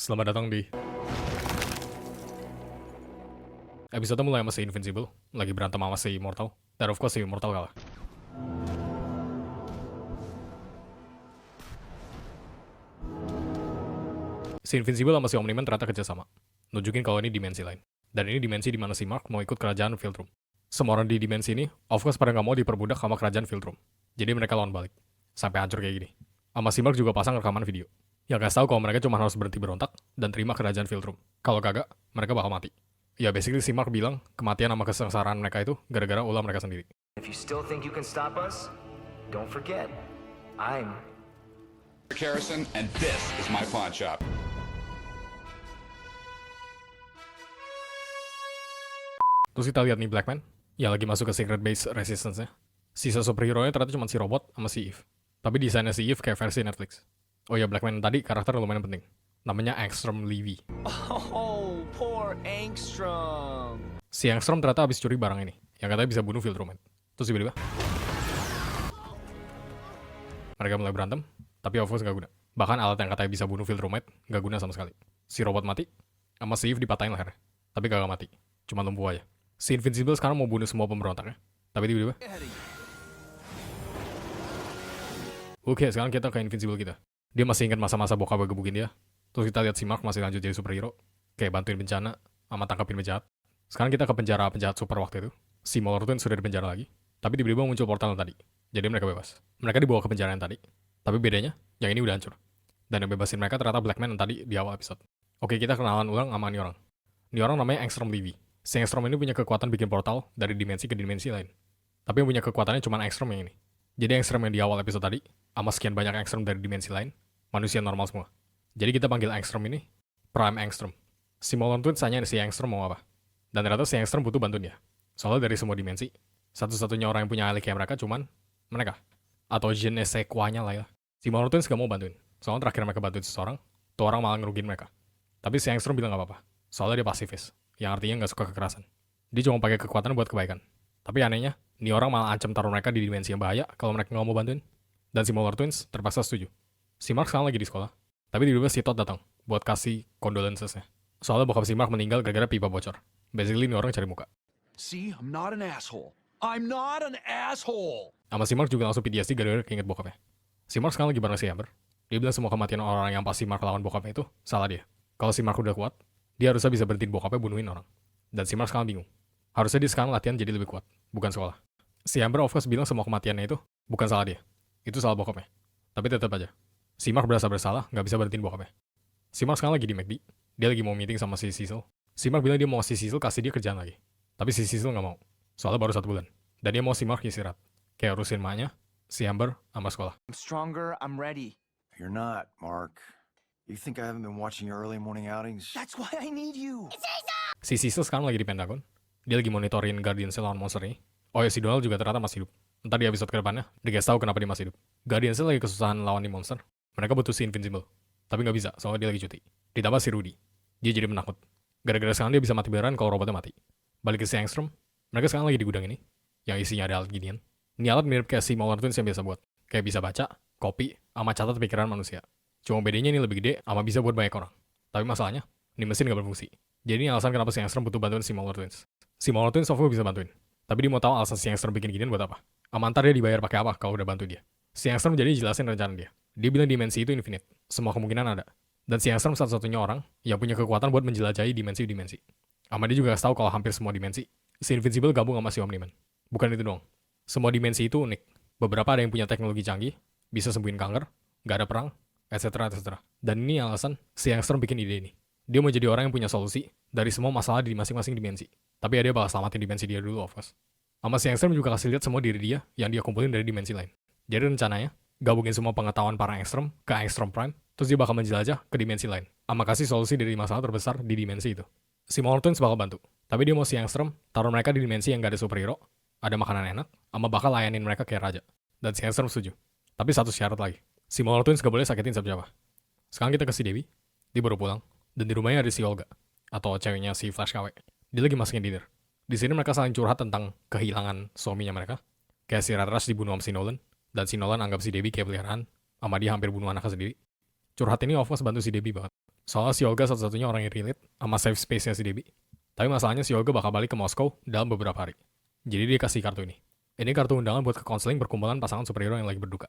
Selamat datang di episode mulai sama si Invincible, lagi berantem sama si Immortal, dan of course si Immortal kalah. Si Invincible sama si Omni-Man ternyata kerjasama, nunjukin kalau ini dimensi lain. Dan ini dimensi di mana si Mark mau ikut kerajaan Fieldroom. Semua orang di dimensi ini, of course pada nggak mau diperbudak sama kerajaan Fieldroom. Jadi mereka lawan balik, sampai hancur kayak gini. Sama si Mark juga pasang rekaman video yang kasih tahu kalau mereka cuma harus berhenti berontak dan terima kerajaan Fieldroom. Kalau kagak, mereka bakal mati. Ya basically si Mark bilang kematian sama kesengsaraan mereka itu gara-gara ulah mereka sendiri. If you still think you can stop us, don't forget, I'm Harrison, and this is my pawn shop. Terus kita lihat nih Blackman, yang lagi masuk ke Secret Base Resistance-nya. Sisa superhero-nya ternyata cuma si Robot sama si Eve. Tapi desainnya si Eve kayak versi Netflix. Oh ya, Blackman tadi karakter lumayan penting. Namanya Angstrom Levy. Oh, poor Angstrom. Si Angstrom ternyata habis curi barang ini, yang katanya bisa bunuh Fieldroom. Terus tiba-tiba mereka mulai berantem, tapi of course gak guna. Bahkan alat yang katanya bisa bunuh Fieldroom gak guna sama sekali. Si Robot mati, sama si Eve dipatahin lehernya. Tapi kagak mati, cuma lumpuh aja. Si Invincible sekarang mau bunuh semua pemberontaknya, tapi tiba-tiba oke, sekarang kita ke Invincible kita. Dia masih ingat masa-masa bokapnya gebukin dia. Terus kita lihat si Mark masih lanjut jadi superhero, kayak bantuin bencana, sama tangkapin penjahat. Sekarang kita ke penjara-penjahat super waktu itu. Si Mallor Twins sudah di penjara lagi, tapi tiba-tiba muncul portal tadi. Jadi mereka bebas. Mereka dibawa ke penjara yang tadi, tapi bedanya, yang ini udah hancur. Dan yang bebasin mereka ternyata Blackman yang tadi di awal episode. Oke, kita kenalan ulang sama ini orang. Ini orang namanya Angstrom Levy. Si Angstrom ini punya kekuatan bikin portal dari dimensi ke dimensi lain. Tapi yang punya kekuatannya cuma Angstrom yang ini. Jadi Angstrom yang di awal episode tadi, sama sekian banyak Angstrom dari dimensi lain, manusia normal semua. Jadi kita panggil Angstrom ini Prime Angstrom. Si Mallor Twins tanya si Angstrom mau apa. Dan ternyata si Angstrom butuh bantuan dia. Soalnya dari semua dimensi, satu-satunya orang yang punya alih kayak mereka cuman mereka. Atau je ne sais quoi-nya lah ya. Si Mallor Twins gak mau bantuin. Soalnya terakhir mereka bantuin seseorang, tuh orang malah ngerugin mereka. Tapi si Angstrom bilang gak apa-apa. Soalnya dia pasifis, yang artinya gak suka kekerasan. Dia cuma pakai kekuatan buat kebaikan. Tapi anehnya, ini orang malah ancam taruh mereka di dimensi yang bahaya kalau mereka gak mau bantuin. Dan si Mallor Twins terpaksa setuju. Si Mark sekarang lagi di sekolah. Tapi tiba-tiba si Todd datang buat kasih condolences-nya. Soalnya bokap si Mark meninggal gara-gara pipa bocor. Basically ini orang cari muka. See, I'm not an asshole. I'm not an asshole. Sama si Mark juga langsung PTSD gara-gara keinget bokapnya. Si Mark sekarang lagi bareng si Amber. Dia bilang semua kematian orang yang pas si Mark lawan bokapnya itu salah dia. Kalau si Mark udah kuat, dia harusnya bisa berhentiin bokapnya bunuhin orang. Dan si Mark sekarang bingung. Harusnya dia sekarang latihan jadi lebih kuat, bukan sekolah. Si Amber of course bilang semua kematiannya itu bukan salah dia. Itu salah bokapnya. Tapi tetap aja, si Mark berasa bersalah, nggak bisa berhentiin bokapnya. Si Mark sekarang lagi di McD. Dia lagi mau meeting sama si Cecil. Si Mark bilang dia mau si Cecil kasih dia kerjaan lagi. Tapi si Cecil nggak mau. Soalnya baru 1 bulan. Dan dia mau si Mark istirahat. Kayak urusin maknya, si Amber, sama sekolah. I'm stronger, I'm ready. You're not, Mark. You think I haven't been watching your early morning outings? That's why I need you. Si Cecil sekarang lagi di Pentagon. Dia lagi monitorin Guardians lawan monster ini. Oh ya, si Donald juga ternyata masih hidup. Entar di episode kedepannya, dikasih tahu kenapa dia masih hidup. Guardians lagi kesusahan lawan nih monster. Mereka butuh si Invincible. Tapi nggak bisa, soalnya dia lagi cuti. Ditambah si Rudy. Dia jadi penakut. Gara-gara sekarang dia bisa mati beneran kalau robotnya mati. Balik ke si Angstrom, mereka sekarang lagi di gudang ini, yang isinya ada alat ginian. Ini alat mirip kayak si Mallor Twins yang biasa buat. Kayak bisa baca, copy, sama catat pikiran manusia. Cuma bedanya ini lebih gede, sama bisa buat banyak orang. Tapi masalahnya, ini mesin nggak berfungsi. Jadi ini alasan kenapa si Angstrom butuh bantuan si Mallor Twins. Si Mallor Twins software bisa bantuin. Tapi dia mau tahu alasan si Angstrom bikin ginian buat apa. Amantar dia dibayar pakai apa kalau udah bantu dia. Si Angstrom jadi jelasin rencana dia. Dia bilang dimensi itu infinite. Semua kemungkinan ada. Dan si Angstrom satu-satunya orang yang punya kekuatan buat menjelajahi dimensi-dimensi. Sama dia juga kasih tahu kalau hampir semua dimensi, si Invincible gabung sama si Omni-Man. Bukan itu doang. Semua dimensi itu unik. Beberapa ada yang punya teknologi canggih, bisa sembuhin kanker, gak ada perang, etc. etc. Dan ini alasan si Angstrom bikin ide ini. Dia mau jadi orang yang punya solusi dari semua masalah di masing-masing dimensi. Tapi ya dia bakal selamatin dimensi dia dulu, of course. Sama si Angstrom juga kasih lihat semua diri dia yang dia kumpulin dari dimensi lain. Jadi rencananya, gabungin semua pengetahuan para Angstrom ke Angstrom Prime, terus dia bakal menjelajah ke dimensi lain. Sama kasih solusi dari masalah terbesar di dimensi itu. Si Mallor Twins bakal bantu. Tapi dia mau si Angstrom taruh mereka di dimensi yang gak ada superhero, ada makanan enak, sama bakal layanin mereka kayak raja. Dan si Angstrom setuju. Tapi satu syarat lagi. Si Mallor Twins gak boleh sakitin siapa-siapa. Sekarang kita ke si Dewi. Dia baru pulang. Dan di rumahnya ada si Olga. Atau ceweknya si Flash KW. Dia lagi masukin dinner. Di sini mereka saling curhat tentang kehilangan suaminya mereka. Kayak si Ratras dibunuh sama si Nolan. Dan si Nolan anggap si Debbie kayak peliharaan. Sama dia hampir bunuh anaknya sendiri. Curhat ini of course bantu si Debbie banget. Soalnya si Olga satu-satunya orang yang relate sama safe space-nya si Debbie. Tapi masalahnya si Olga bakal balik ke Moskow dalam beberapa hari. Jadi dia kasih kartu ini. Ini kartu undangan buat ke konseling perkumpulan pasangan superhero yang lagi berduka.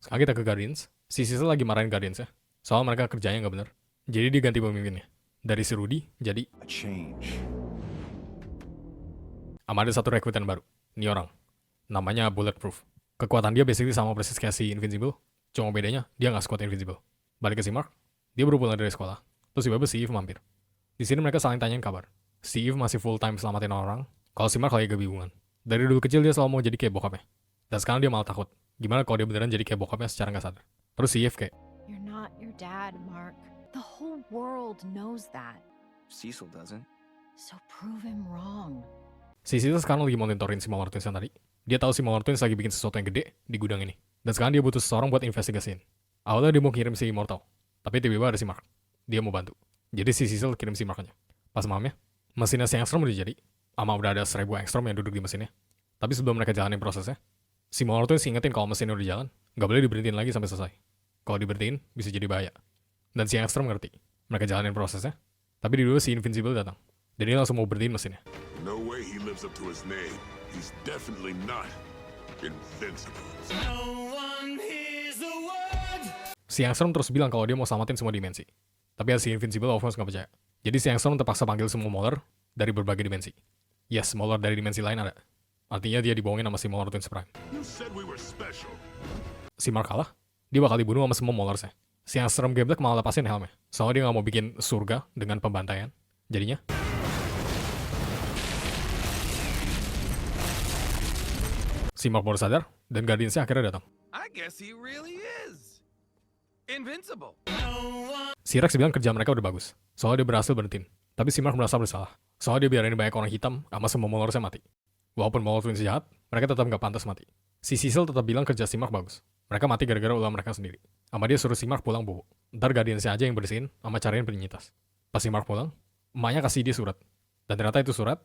Sekarang kita ke Guardians. Si Cecil lagi marahin Guardians ya. Soal mereka kerjanya nggak bener. Jadi dia ganti pemimpinnya. Dari si Rudy, jadi A change. sama ada satu rekrutan baru. Ini orang. Namanya Bulletproof. Kekuatan dia basically sama persis kayak si Invincible. Cuma bedanya, dia nggak sekuat Invincible. Balik ke si Mark, dia baru pulang dari sekolah. Terus tiba-tiba si Eve mampir. Di sini mereka saling tanyain kabar. Si Eve masih full time selamatin orang, kalau si Mark lagi kebingungan. Dari dulu kecil dia selalu mau jadi kayak bokapnya. Dan sekarang dia malah takut. Gimana kalau dia beneran jadi kayak bokapnya secara nggak sadar. Terus si Eve kayak, You're not your dad, Mark. The whole world knows that. Cecil doesn't. So prove him wrong. si Cecil sekarang lagi monitorin si Mallor Twins yang tadi. Dia tahu si Mallor Twins lagi bikin sesuatu yang gede di gudang ini. Dan sekarang dia butuh seseorang buat investigasiin. Awalnya dia mau kirim si Immortal. Tapi tiba-tiba ada si Mark. Dia mau bantu. Jadi si Cecil kirim si Marknya. Pas malamnya, mesinnya si Angstrom udah jadi. Ama udah ada 1000 Angstrom yang duduk di mesinnya. Tapi sebelum mereka jalanin prosesnya, si Mallor Twins ingetin kalau mesinnya udah jalan, nggak boleh diberhentiin lagi sampai selesai. Kalau diberhentiin, bisa jadi bahaya. Dan si Angstrom ngerti. Mereka jalanin prosesnya. Tapi di dulu si Invincible datang. Dan dia langsung mau berhentiin mesinnya. No way he lives up to his name. He's definitely not invincible. Si Angstrom terus bilang kalau dia mau selamatin semua dimensi. Tapi si Invincible of course nggak percaya. Jadi si Angstrom terpaksa panggil semua Mauler dari berbagai dimensi. Yes, Mauler dari dimensi lain ada. Artinya dia dibohongin sama si Mauler Twins Prime. You said we were special. Si Mark kalah, dia bakal dibunuh sama semua Maulersnya. Si Angstrom Geblek malah lepasin helmnya. Soalnya dia nggak mau bikin surga dengan pembantaian. Jadinya, si Mark baru sadar, dan Guardians-nya akhirnya datang. I guess he really is invincible. Si Rex bilang kerja mereka udah bagus, soalnya dia berhasil berhentiin. Tapi si Mark merasa bersalah, soalnya dia biarin banyak orang hitam sama semua Maulersnya mati. Walaupun Mauler Twins jahat, mereka tetap nggak pantas mati. Si Cecil tetap bilang kerja si Mark bagus. Mereka mati gara-gara ulah mereka sendiri. Sama dia suruh si Mark pulang bobo. Ntar Guardians-nya aja yang bersihin sama cariin penyintas. Pas si Mark pulang, emaknya kasih dia surat. Dan ternyata itu surat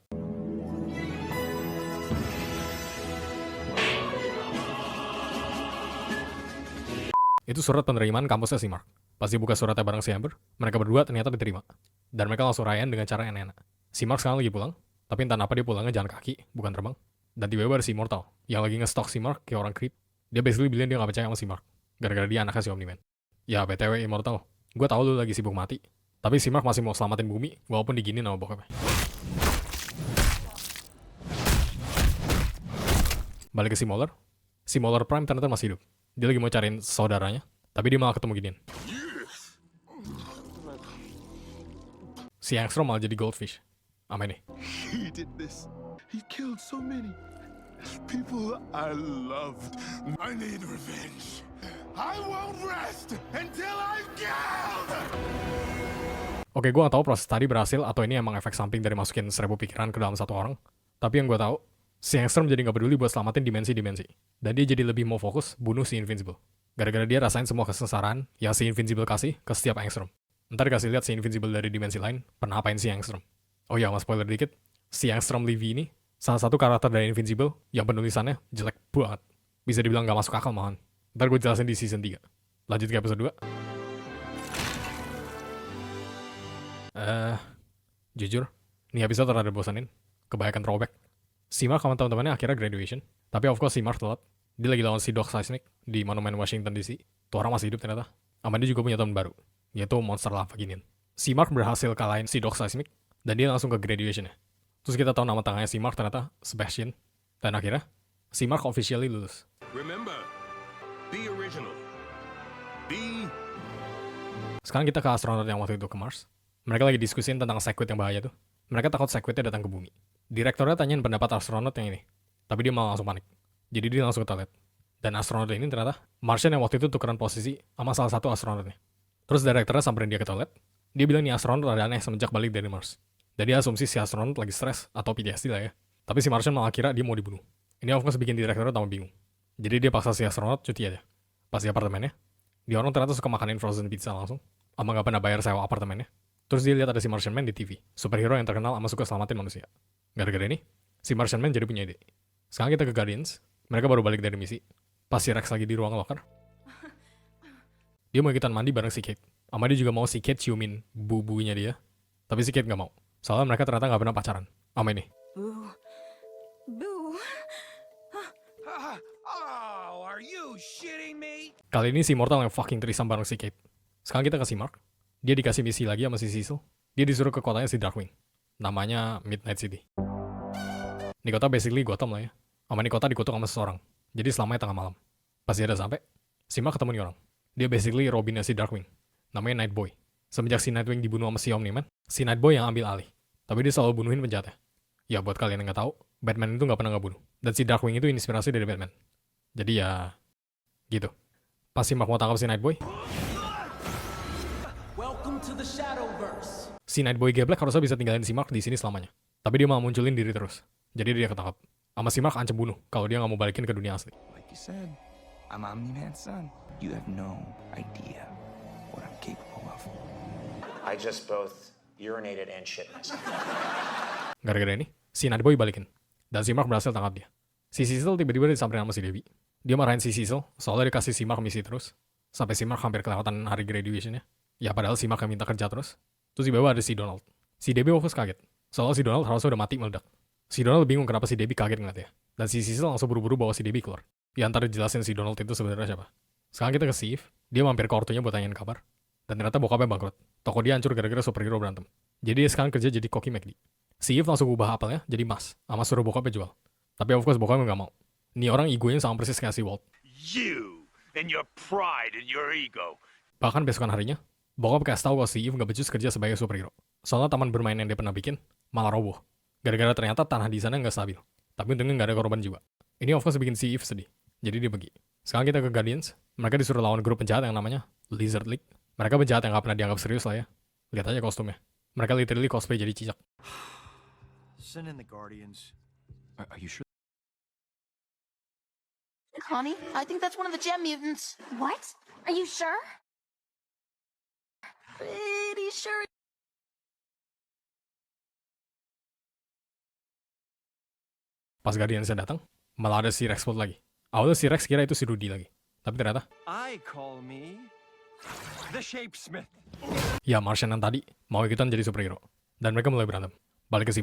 itu surat penerimaan kampusnya si Mark. Pas dia buka suratnya bareng si Amber, mereka berdua ternyata diterima. Dan mereka langsung rayain dengan cara yang enak. Si Mark sekarang lagi pulang, tapi entah kenapa dia pulangnya jalan kaki, bukan terbang. Dan tiba-tiba ada si Immortal, yang lagi nge-stalk si Mark kayak orang creep. Dia basically bilang dia gak percaya sama si Mark, gara-gara dia anaknya si Omni-Man. Ya BTW Immortal, gue tau lu lagi sibuk mati, tapi si Mark masih mau selamatin bumi, walaupun diginin sama bokapnya. Balik ke si Mauler Prime ternyata masih hidup. Dia lagi mau cariin saudaranya, tapi dia malah ketemu ginian. Si Angstrom malah jadi goldfish. Ama ini. He did this. He killed so many people I loved. I need revenge. I won't rest until I've killed. Oke, gue gak tahu proses tadi berhasil atau ini emang efek samping dari masukin 1000 pikiran ke dalam satu orang. Tapi yang gue tahu, si Angstrom jadi gak peduli buat selamatin dimensi-dimensi. Dan dia jadi lebih mau fokus bunuh si Invincible. Gara-gara dia rasain semua kesesaran yang si Invincible kasih ke setiap Angstrom. Ntar dikasih lihat si Invincible dari dimensi lain pernah apain si Angstrom. Oh ya, mas spoiler dikit. Si Angstrom Levy ini salah satu karakter dari Invincible yang penulisannya jelek banget. Bisa dibilang gak masuk akal malahan. Ntar gue jelasin di season 3. Lanjut ke episode 2. Jujur, ini episode rada bosanin. Kebanyakan throwback. Si Mark sama teman-temannya akhirnya graduation. Tapi of course si Mark telat. Dia lagi lawan si Doc Seismic di Monument Washington DC. Tuh orang masih hidup ternyata. Sama dia juga punya teman baru, yaitu monster lava ginian. Si Mark berhasil kalahin si Doc Seismic, dan dia langsung ke graduation-nya. Terus kita tahu nama tengahnya si Mark ternyata Sebastian. Dan akhirnya, si Mark officially lulus. Remember, be original. Be. Sekarang kita ke astronot yang waktu itu ke Mars. Mereka lagi diskusin tentang sequid yang bahaya tuh. Mereka takut sequidnya datang ke bumi. Direkturnya tanyain pendapat astronot yang ini. Tapi dia malah langsung panik. Jadi dia langsung ke toilet. Dan astronot ini ternyata Martian yang waktu itu tukeran posisi sama salah satu astronotnya. Terus direkturnya samperin dia ke toilet. Dia bilang nih astronot ada aneh semenjak balik dari Mars. Dan dia asumsi si astronot lagi stres atau PTSD lah ya. Tapi si Martian malah kira dia mau dibunuh. Ini of course bikin direkturnya tambah bingung. Jadi dia paksa si astronot cuti aja. Pas di apartemennya, dia orang ternyata suka makanin frozen pizza langsung. Ama gak pernah bayar sewa apartemennya. Terus dia lihat ada si Martian Man di TV. Superhero yang terkenal sama suka selamatin manusia. Gara-gara ini, si Martian Man jadi punya ide. Sekarang kita ke Guardians. Mereka baru balik dari misi. Pas si Rex lagi di ruang locker, dia mau ikutan mandi bareng si Kate. Sama dia juga mau si Kate ciumin bubunya dia. Tapi si Kate nggak mau. Soalnya mereka ternyata nggak pernah pacaran. Sama ini. Boo. Boo. Oh, are you shitting me? Kali ini si Mortal yang fucking trisam bareng si Kate. Sekarang kita kasih Mark. Dia dikasih misi lagi sama si Cecil. Dia disuruh ke kotanya si Darkwing. Namanya Midnight City. Ini kota basically Gotham lah ya. Sama ini kota dikutuk sama seseorang. Jadi selamanya tengah malam. Pas dia udah sampai, si Mark ketemu nih orang. Dia basically Robinnya si Darkwing. Namanya Nightboy. Semenjak si Nightwing dibunuh sama si Omni-Man, si Nightboy yang ambil alih. Tapi dia selalu bunuhin penjahatnya. Ya buat kalian yang nggak tahu, Batman itu nggak pernah ngebunuh. Dan si Darkwing itu inspirasi dari Batman. Jadi ya, gitu. Pas si Mark mau tangkap si Nightboy, si Nightboy geblek harusnya bisa tinggalin si Mark di sini selamanya. Tapi dia malah munculin diri terus. Jadi dia ketangkap. Sama si Mark ancam bunuh kalau dia nggak mau balikin ke dunia asli. Like you said, I'm Omni-Man's son. You have no idea what I'm capable of. I just both urinated and shit myself. Gara-gara ini, si Nightboy balikin. Dan si Mark berhasil tangkap dia. Si Cecil tiba-tiba disamperin sama si Debbie. Dia marahin si Cecil, soalnya dikasih si Mark misi terus. Sampai si Mark hampir kelewatan hari graduation-nya. Ya padahal si Mark yang minta kerja terus. Terus di bawah ada si Donald. Si Debbie fokus kaget. Soalnya si Donald harusnya udah mati meledak. Si Donald bingung kenapa si Debbie kaget ngeliatnya. Dan si Cecil langsung buru-buru bawa si Debbie keluar. Ya ntar dijelasin si Donald itu sebenarnya siapa. Sekarang kita ke Steve. Dia mampir ke ortunya buat tanyain kabar. Dan ternyata bokapnya bangkrut. Toko dia hancur gara-gara superhero berantem. Jadi dia sekarang kerja jadi koki McD. Si Eve langsung ubah apelnya jadi emas. Sama suruh bokapnya jual. Tapi of course bokapnya nggak mau. Ini orang egonya sama persis kayak si Walt. You and your pride and your ego. Bahkan besokan harinya, bokap kasih tahu kalau si Eve nggak becus kerja sebagai superhero. Soalnya taman bermain yang dia pernah bikin malah roboh. Gara-gara ternyata tanah di sana nggak stabil. Tapi untungnya nggak ada korban juga. Ini of course bikin si Eve sedih. Jadi dia pergi. Sekarang kita ke Guardians. Mereka disuruh lawan grup penjahat yang namanya Lizard League. Mereka penjahat yang nggak pernah dianggap serius lah ya. Lihat aja kostumnya. Mereka literally cosplay jadi cicak. Send in the Guardians. Are you sure? Connie, I think that's one of the gem mutants. What? Are you sure? Pretty sure. Pas Guardiansnya datang, malah ada si Rex Plot lagi. Awalnya si Rex kira itu si Rudy lagi. Tapi ternyata, I call me the Shapesmith. ya Martian yang tadi mau ikutan jadi superhero. Dan mereka mulai berantem. Balik ke si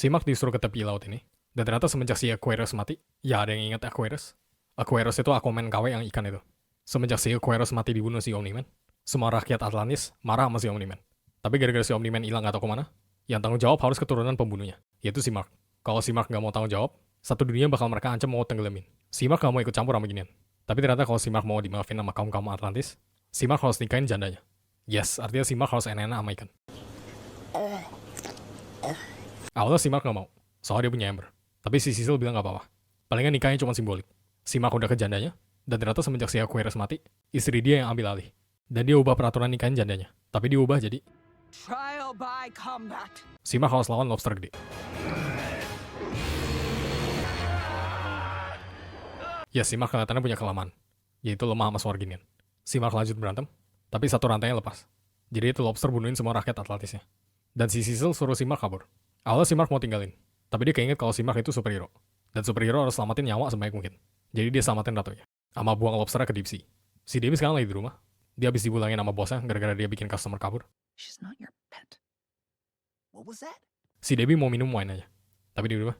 Mark disuruh ke tepi laut ini. Dan ternyata semenjak si Aquarius mati, ya ada yang ingat Aquarius. Aquarius itu Aquaman KW yang ikan itu. Semenjak si Aquarius mati dibunuh si Omni-Man, semua rakyat Atlantis marah sama si Omni-Man. Tapi gara-gara si Omni-Man hilang gak tau kemana, yang tanggung jawab harus keturunan pembunuhnya, yaitu si Mark. Kalau si Mark gak mau tanggung jawab, satu dunia bakal mereka ancam mau tenggelamin. Si Mark gak mau ikut campur sama ginian. Tapi ternyata kalau si Mark mau dimaafin sama kaum-kaum Atlantis, si Mark harus nikahin jandanya. Yes, artinya si Mark harus enak-enak sama ikan. Awalnya si Mark gak mau, soalnya dia punya Amber. Tapi si Cecil bilang gak apa-apa. Palingan nikahnya cuma simbolik. Si Mark udah ke jandanya, dan ternyata semenjak si Aquarius mati, istri dia yang ambil alih. Dan dia ubah peraturan nikahin jandanya. Tapi dia ubah jadi Trial by combat. si Mark harus lawan lobster gede. Ya, si Mark kelihatannya punya kelemahan, yaitu lemah sama suara ginian. Si Mark lanjut berantem, tapi satu rantainya lepas. Jadi itu lobster bunuhin semua rakyat Atlantisnya. Dan si Cecil suruh si Mark kabur. Awalnya si Mark mau tinggalin, tapi dia keinget kalau si Mark itu superhero. Dan superhero harus selamatin nyawa sebanyak mungkin. Jadi dia selamatin ratunya. Sama buang lobsternya ke deep sea. Si Debbie sekarang lagi di rumah. Dia habis dibulangin sama bosnya gara-gara dia bikin customer kabur. She's not your pet. What was that? Si Debbie mau minum wine aja. Tapi di rumah.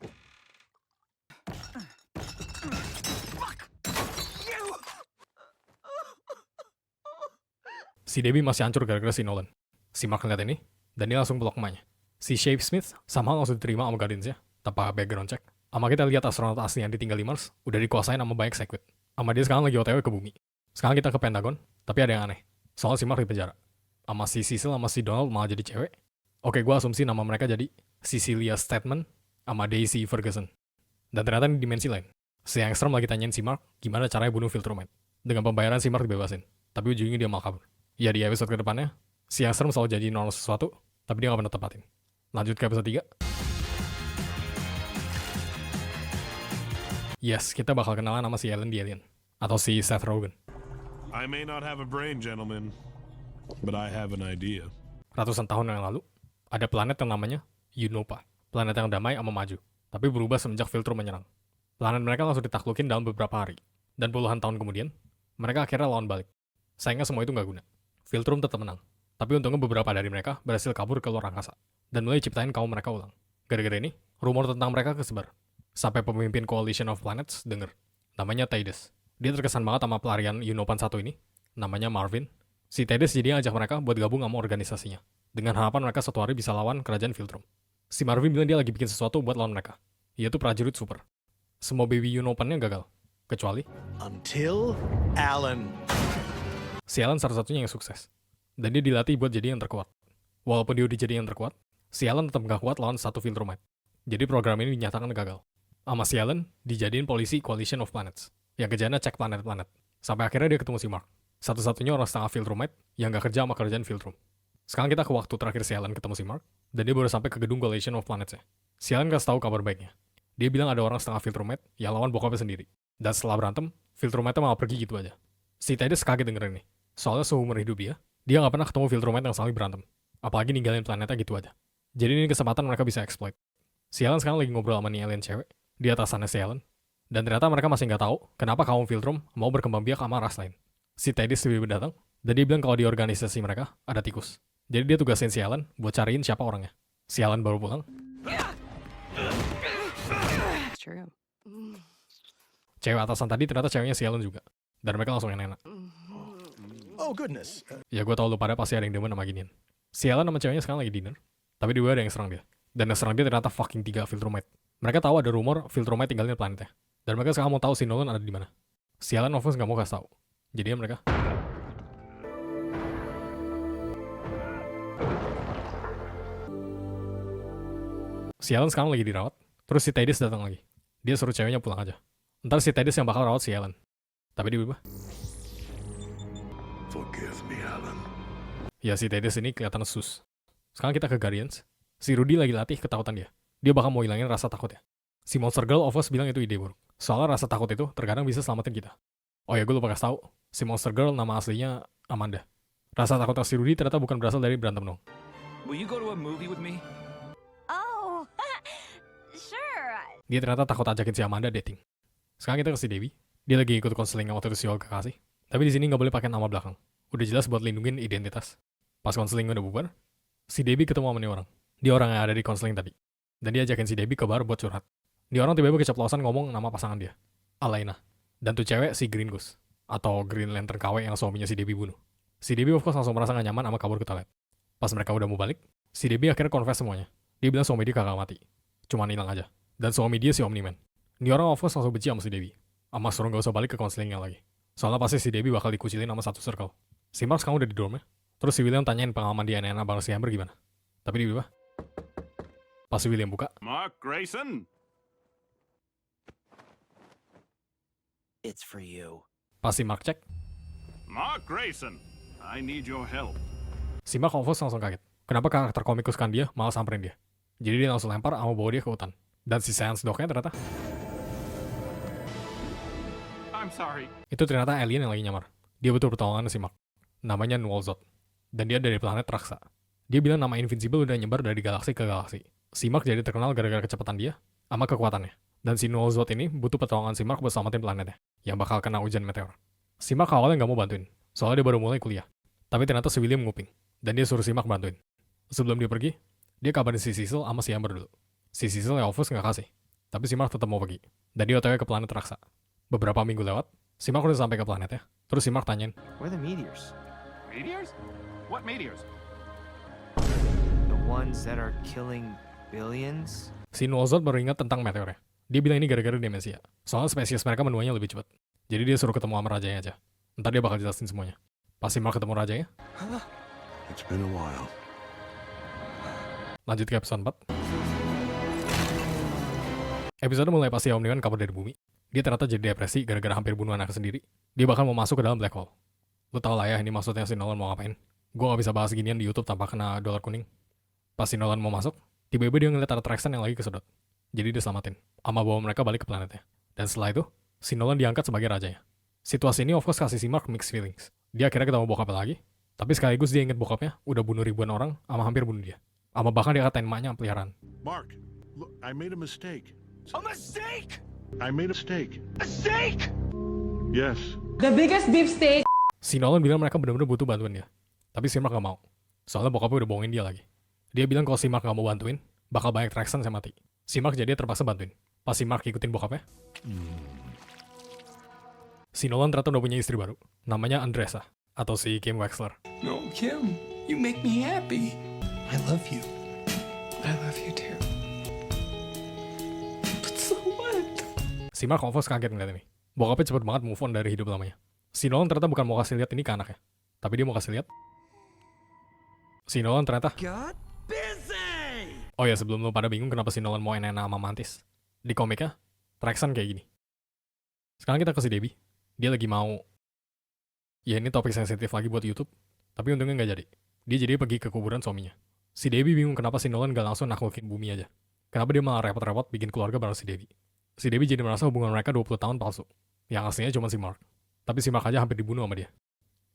Si Debbie masih hancur gara-gara si Nolan. Si Mark ngeliat ini, dan dia langsung peluk emaknya. Si Shapesmith sama langsung diterima sama Guardians ya, tanpa background check. Sama kita lihat astronot asli yang ditinggal di Mars, udah dikuasain sama banyak Sequid. Sama dia sekarang lagi OTW ke bumi. Sekarang kita ke Pentagon, tapi ada yang aneh. Soalnya si Mark di penjara. Sama si Cecil sama si Donald malah jadi cewek. Oke, gue asumsi nama mereka jadi Cecilia Statham sama Daisy Ferguson. Dan ternyata di dimensi lain. Si Angstrom lagi tanyain si Mark gimana caranya bunuh Viltrumite. Dengan pembayaran si Mark dibebasin. Tapi ujungnya dia malah kabur. Ya di episode kedepannya, si Angstrom selalu jadi nol sesuatu, tapi dia gak pernah tepatin. Lanjut ke episode 3. Yes, kita bakal kenalan sama si Ellen the Alien. Atau si Seth Rogen. I may not have a brain, gentlemen, but I have an idea. Ratusan tahun yang lalu, ada planet yang namanya Unova. Planet yang damai sama maju. Tapi berubah semenjak Viltrum menyerang. Planet mereka langsung ditaklukin dalam beberapa hari. Dan puluhan tahun kemudian, mereka akhirnya lawan balik. Sayangnya semua itu nggak guna. Viltrum tetap menang. Tapi untungnya beberapa dari mereka berhasil kabur ke luar angkasa dan mulai ciptain kaum mereka ulang. Gara-gara ini, rumor tentang mereka kesebar. Sampai pemimpin Coalition of Planets denger. Namanya Tidus. Dia terkesan banget sama pelarian Unopan 1 ini. Namanya Marvin. Si Tidus jadi ajak mereka buat gabung sama organisasinya. Dengan harapan mereka suatu hari bisa lawan kerajaan Viltrum. Si Marvin bilang dia lagi bikin sesuatu buat lawan mereka. Yaitu prajurit super. Semua baby Unopannya gagal. Kecuali Until Alan. si Alan satu-satunya yang sukses. Dan dia dilatih buat jadi yang terkuat. Walaupun dia udah jadi yang terkuat, si Alan tetap gak kuat lawan satu Viltrumite. Jadi program ini dinyatakan gagal. Sama si Alan, dijadiin polisi Coalition of Planets. Yang kerjanya cek planet-planet. Sampai akhirnya dia ketemu si Mark. Satu-satunya orang setengah Viltrumite yang gak kerja sama kerajaan Viltrum. Sekarang kita ke waktu terakhir si Alan ketemu si Mark. Dan dia baru sampai ke gedung Coalition of Planets-nya. Si Alan kasih tahu kabar baiknya. Dia bilang ada orang setengah Viltrumite yang lawan bokapnya sendiri. Dan setelah berantem, Viltrumite malah pergi gitu aja. Si Tidus kaget denger ini. Soalnya seumur hidup dia gak pernah ketemu Viltrumite yang saling berantem. Apalagi ninggalin planetnya gitu aja. Jadi ini kesempatan mereka bisa exploit. Si Alan sekarang lagi ngobrol sama nih alien cewek di atas sana si Alan. Dan ternyata mereka masih nggak tahu kenapa kaum Viltrum mau berkembang biak sama ras lain. Si Tidus tiba-tiba datang dan dia bilang kalau di organisasi mereka ada tikus. Jadi dia tugasin si Alan buat cariin siapa orangnya. Si Alan baru pulang. Cewek atasan tadi ternyata ceweknya si Alan juga. Dan mereka langsung enak-enak. Oh goodness. Ya gue tau lu pada pasti ada yang demen sama ginian. Si Alan sama ceweknya sekarang lagi dinner. Tapi di ada yang serang dia. Dan yang serang dia ternyata fucking 3 Viltrumite. Mereka tahu ada rumor Viltrumite tinggalin planetnya. Dan mereka sekarang mau tahu si Nolan ada di mana. Si Alan of course gak mau kasih tahu. Jadi mereka si Alan sekarang lagi dirawat. Terus si Tidus datang lagi. Dia suruh ceweknya pulang aja. Ntar si Tidus yang bakal rawat si Alan. Tapi dia berubah. Forgive me, Alan. Ya si Tidus ini kelihatan sus. Sekarang kita ke Guardians. Si Rudy lagi latih ketakutan dia. Dia bakal mau hilangin rasa takutnya. Si Monster Girl of course bilang itu ide buruk. Soalnya rasa takut itu terkadang bisa selamatin kita. Oh ya gue lupa kasih tahu. Si Monster Girl nama aslinya Amanda. Rasa takutnya si Rudy ternyata bukan berasal dari berantem dong. Will you go to a movie with me? Oh, sure. Dia ternyata takut ajakin si Amanda dating. Sekarang kita ke si Debbie. Dia lagi ikut konseling waktu itu si Olga kasih. Tapi di sini nggak boleh pakai nama belakang. Udah jelas buat lindungin identitas. Pas konseling udah bubar, si Debbie ketemu sama nih orang. Dia orang yang ada di konseling tadi. Dan dia ajakin si Debbie ke bar buat curhat. Dia orang tiba-tiba keceplosan ngomong nama pasangan dia, Alaina. Dan tuh cewek si Green Goose, atau Green Lantern KW yang suaminya si Debbie bunuh. Si Debbie of course langsung merasa gak nyaman sama kabur ke toilet. Pas mereka udah mau balik, si Debbie akhirnya confess semuanya. Dia bilang suami dia kagak mati, cuman hilang aja. Dan suami dia si Omni-Man. Ini orang of course langsung benci sama si Debbie. Sama suruh gak usah balik ke konselingnya lagi. Soalnya pasti si Debbie bakal dikucilin sama satu circle. Si Mark sekarang udah di dormnya. Terus si William tanyain pengalaman dia anak-anak bareng si Amber gimana. Tapi dia berubah. Pas si William buka, Mark Grayson. It's for you. pas si Mark cek, Mark Grayson. I need your help. si Mark of course langsung kaget. Kenapa karakter komikus kan dia malah samperin dia. Jadi dia langsung lempar sama bawa dia ke hutan. Dan si Science Dog-nya ternyata I'm sorry. itu ternyata alien yang lagi nyamar. Dia butuh pertolongan si Mark. Namanya Nuolzot. Dan dia dari planet Raksa. Dia bilang nama Invincible udah nyebar dari galaksi ke galaksi. Si Mark jadi terkenal gara-gara kecepatan dia sama kekuatannya. Dan si Nuolzot ini butuh pertolongan si Mark buat selamatin planetnya yang bakal kena hujan meteor. Si Mark awalnya nggak mau bantuin, soalnya dia baru mulai kuliah. Tapi ternyata si William nguping, dan dia suruh si Mark bantuin. Sebelum dia pergi, dia kabarin si Cecil sama si Amber dulu. Si Cecil ya of course nggak kasih, tapi si Mark tetap mau pergi. Dan dia OTW ke planet Raksa. Beberapa minggu lewat, si Mark udah sampai ke planetnya. Terus si Mark tanyain, Where are the meteors? Meteors? What meteors? The ones that are killing billions? si Nuolzot baru ingat tentang meteornya. Dia bilang ini gara-gara demensia. Soalnya spesies mereka menuanya lebih cepat. Jadi dia suruh ketemu sama rajanya aja. Ntar dia bakal jelasin semuanya. Pas si Mark ketemu rajanya, It's been a while. lanjut ke episode 4. Episode mulai pas si Omni-Man kabur dari bumi. Dia ternyata jadi depresi gara-gara hampir bunuh anaknya sendiri. Dia bakal mau masuk ke dalam black hole. Lu tau lah ya ini maksudnya si Nolan mau ngapain. Gue gak bisa bahas ginian di YouTube tanpa kena dolar kuning. Pas si Nolan mau masuk, tiba-tiba dia ngeliat ada Traxxon yang lagi kesedot. Jadi dia selamatin, sama bawa mereka balik ke planetnya. Dan setelah itu, si Nolan diangkat sebagai rajanya. Situasi ini of course kasih si Mark mixed feelings. Dia akhirnya ketemu bokapnya lagi, tapi sekaligus dia inget bokapnya udah bunuh ribuan orang, sama hampir bunuh dia. Sama bahkan dia katain emaknya peliharaan. Mark, look, I made a mistake. A mistake! I made a mistake. Mistake! Yes. The biggest beefsteak. Si Nolan bilang mereka benar-benar butuh bantuan dia. Tapi si Mark gak mau. Soalnya bokapnya udah bohongin dia lagi. Dia bilang kalau si Mark gak mau bantuin, bakal banyak Traxxas yang mati. Si Mark jadi terpaksa bantuin. Pas si Mark ikutin bokapnya, si Nolan ternyata udah punya istri baru. Namanya Andressa, atau si Kim Wexler. No, Kim, you make me happy. I love you. I love you too. But so what? Si Mark almost kaget ngeliat ini. Bokapnya cepet banget move on dari hidup lamanya. Si Nolan ternyata bukan mau kasih lihat ini ke anaknya. Tapi dia mau kasih lihat. Si Nolan ternyata... Got busy! Oh ya, sebelum lo pada bingung kenapa si Nolan mau enak sama Mantis. Di komiknya, Traxxas kayak gini. Sekarang kita ke si Debbie. Dia lagi mau... Ya ini topik sensitif lagi buat YouTube. Tapi untungnya nggak jadi. Dia jadi pergi ke kuburan suaminya. Si Debbie bingung kenapa si Nolan gak langsung naklukin bumi aja. Kenapa dia malah repot-repot bikin keluarga bareng si Debbie. Si Debbie jadi merasa hubungan mereka 20 tahun palsu. Yang aslinya cuma si Mark. Tapi si Mark aja hampir dibunuh sama dia.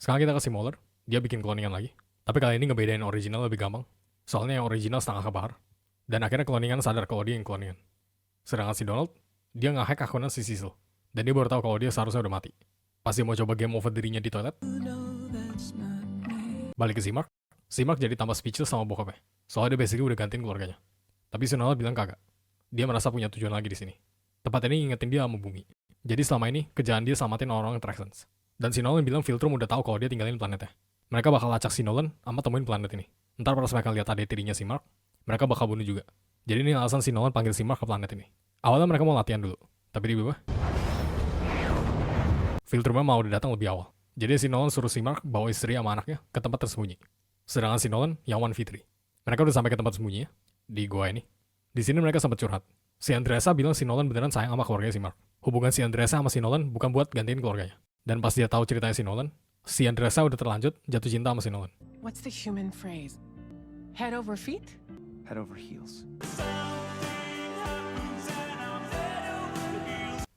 Sekarang kita ke si Mueller. Dia bikin cloningan lagi. Tapi kali ini ngebedain original lebih gampang. Soalnya yang original setengah kebakar. Dan akhirnya cloningan sadar kalau dia yang cloningan. Sedangkan si Donald, dia nge-hack akunnya si Cecil. Dan dia baru tahu kalau dia seharusnya udah mati. Pas dia mau coba game over dirinya di toilet. Balik ke si Mark jadi tambah speechless sama bokapnya. Soalnya dia basically udah gantiin keluarganya. Tapi si Donald bilang kagak. Dia merasa punya tujuan lagi di sini. Tempat ini ngingetin dia sama bumi. Jadi selama ini, kerjaan dia selamatin orang-orang Traxxas. Dan si Nolan bilang Viltrum udah tahu kalau dia tinggalin planetnya. Mereka bakal lacak si Nolan sama temuin planet ini. Ntar pas mereka lihat adik tirinya si Mark, mereka bakal bunuh juga. Jadi ini alasan si Nolan panggil si Mark ke planet ini. Awalnya mereka mau latihan dulu. Tapi tiba-tiba Viltrumnya mau udah datang lebih awal. Jadi si Nolan suruh si Mark bawa istri sama anaknya ke tempat tersembunyi. Sedangkan si Nolan yang 1v3. Mereka udah sampai ke tempat sembunyi ya, di gua ini. Di sini mereka sempat curhat. Si Andressa bilang si Nolan beneran sayang sama keluarganya si Mark. Hubungan si Andressa sama si Nolan bukan buat gantiin keluarganya. Dan pas dia tahu ceritanya si Nolan, si Andressa udah terlanjut jatuh cinta sama si Nolan. What's the human phrase? Head over feet? Head over heels.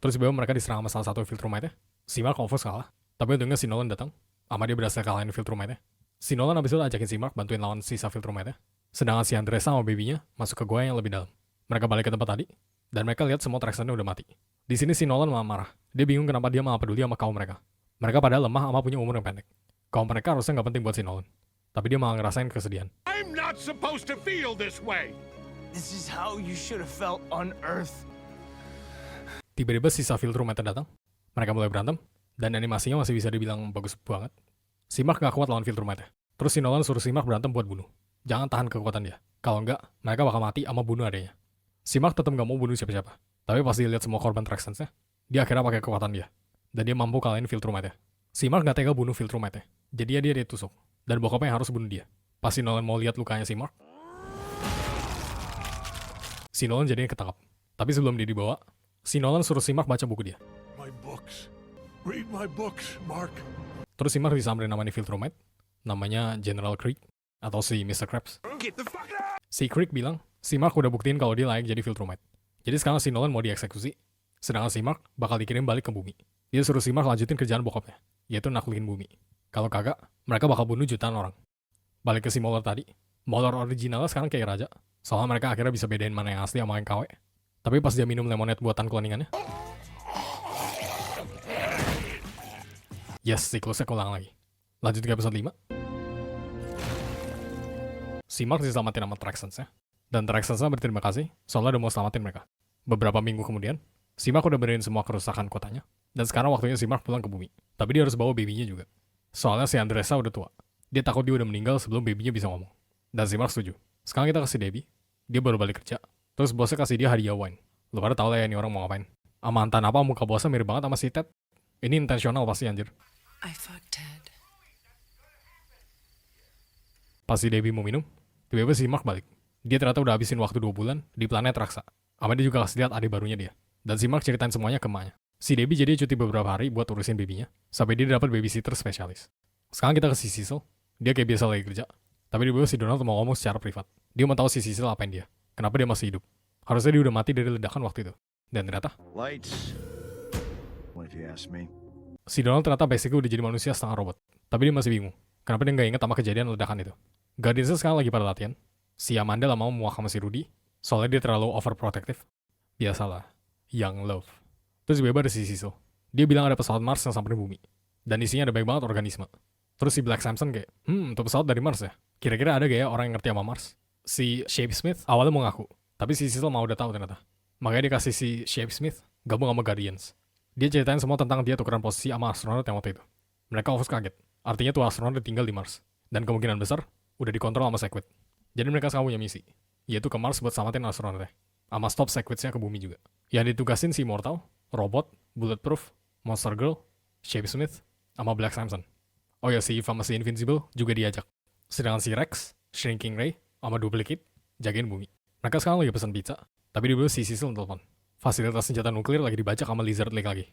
Terus tiba-tiba mereka diserang sama salah satu Viltrumite-nya. Si Mark almost kalah. Tapi untungnya si Nolan datang. Sama dia berhasil kalahin Viltrumite-nya. Si Nolan abis itu ajakin si Mark bantuin lawan sisa Viltrumite-nya. Sedangkan si Andressa sama babynya masuk ke gua yang lebih dalam. Mereka balik ke tempat tadi. Dan mereka lihat semua Traxxas-nya udah mati. Di sini si Nolan malah marah. Dia bingung kenapa dia malah peduli sama kaum mereka. Mereka pada lemah sama punya umur yang pendek. Kaum mereka harusnya nggak penting buat si Nolan. Tapi dia malah ngerasain kesedihan. I'm not supposed to feel this way. This is how you should have felt on Earth. Tiba-tiba sisa Viltrumite datang. Mereka mulai berantem. Dan animasinya masih bisa dibilang bagus banget. Si Mark gak kuat lawan Viltrumite. Terus si Nolan suruh si Mark berantem buat bunuh. Jangan tahan kekuatan dia. Kalau enggak, mereka bakal mati sama bunuh adanya. Si Mark tetap gak mau bunuh siapa-siapa. Tapi pas dia lihat semua korban Traxxas-nya, dia akhirnya pakai kekuatan dia. Dan dia mampu kalahin Viltrumite. Si Mark gak tega bunuh Viltrumite. Jadi dia ditusuk. Dan bokapnya yang harus bunuh dia. Pas si Nolan mau lihat lukanya si Mark, si Nolan jadinya ketangkap. Tapi sebelum dia dibawa, si Nolan suruh si Mark baca buku dia. My books. Read my books, Mark. Terus si Mark disamperin namanya Viltrumite. Namanya General Krieg. Atau si Mr. Krabs. Get the fuck out! Si Krieg bilang, si Mark udah buktiin kalau dia layak jadi Viltrumite. Jadi sekarang si Nolan mau dieksekusi. Sedangkan si Mark bakal dikirim balik ke bumi. Dia suruh si Mark lanjutin kerjaan bokapnya. Yaitu naklukin bumi. Kalau kagak, mereka bakal bunuh jutaan orang. Balik ke si Mueller tadi. Mueller originalnya sekarang kayak raja. Soalnya mereka akhirnya bisa bedain mana yang asli sama yang KW. Tapi pas dia minum lemonade buatan cloningannya, yes, siklusnya keulang lagi. Lanjut ke episode 5. Si Mark diselamatin sama Traxxas-nya. Dan Traxxas-nya berterima kasih, soalnya udah mau selamatin mereka. Beberapa minggu kemudian, si Mark udah benerin semua kerusakan kotanya. Dan sekarang waktunya si Mark pulang ke bumi. Tapi dia harus bawa babynya juga. Soalnya si Andressa udah tua. Dia takut dia udah meninggal sebelum babynya bisa ngomong. Dan si Mark setuju. Sekarang kita kasih Debbie. Dia baru balik kerja. Terus bosnya kasih dia hadiah wine. Lu pada tau lah ya ini orang mau ngapain. Mantan apa muka bosnya mirip banget sama si Ted. Ini intensional pasti anjir. I fucked Ted. Pas si Debbie mau minum, tiba-tiba si Mark balik. Dia ternyata udah habisin waktu 2 bulan di planet Raksa. Sama dia juga kasih lihat adik barunya dia. Dan si Mark ceritain semuanya ke emaknya. Si Debbie jadi cuti beberapa hari buat urusin babynya. Sampai dia dapat babysitter spesialis. Sekarang kita ke si Cecil. Dia kayak biasa lagi kerja. Tapi tiba-tiba si Donald mau ngomong secara privat. Dia mau tahu si Cecil apain dia. Kenapa dia masih hidup. Harusnya dia udah mati dari ledakan waktu itu. Dan ternyata Lights. What if you ask me? si Donald ternyata basically udah jadi manusia setengah robot. Tapi dia masih bingung. Kenapa dia nggak inget sama kejadian ledakan itu. Guardians sekarang lagi pada latihan. Si Amanda lah mau muak sama si Rudy. Soalnya dia terlalu overprotective. Biasalah. Young love. Terus tiba-tiba ada si Cecil. Dia bilang ada pesawat Mars yang samperin bumi. Dan isinya ada banyak banget organisme. Terus si Black Samson kayak, itu pesawat dari Mars ya? Kira-kira ada gak ya orang yang ngerti sama Mars? Si Shapesmith awalnya mau ngaku, tapi si Cecil mau udah tahu ternyata. Makanya dia kasih si Shapesmith gabung sama Guardians. Dia ceritain semua tentang dia tukeran posisi sama astronot yang waktu itu. Mereka of course kaget. Artinya tuh astronot tinggal di Mars. Dan kemungkinan besar udah dikontrol sama Sequid. Jadi mereka sekarang punya misi, yaitu ke Mars buat selamatin astronotnya. Sama stop Sequids-nya ke bumi juga. Yang ditugasin si Immortal, Robot, Bulletproof, Monster Girl, Shapesmith, sama Black Samson. Oh ya, si Eve sama si Invincible juga diajak. Sedangkan si Rex, Shrinking Ray, sama Duplicate jagain bumi. Mereka sekarang lagi pesan pizza, tapi dulu si Cecil telepon. Fasilitas senjata nuklir lagi dibajak sama Lizard Lake lagi.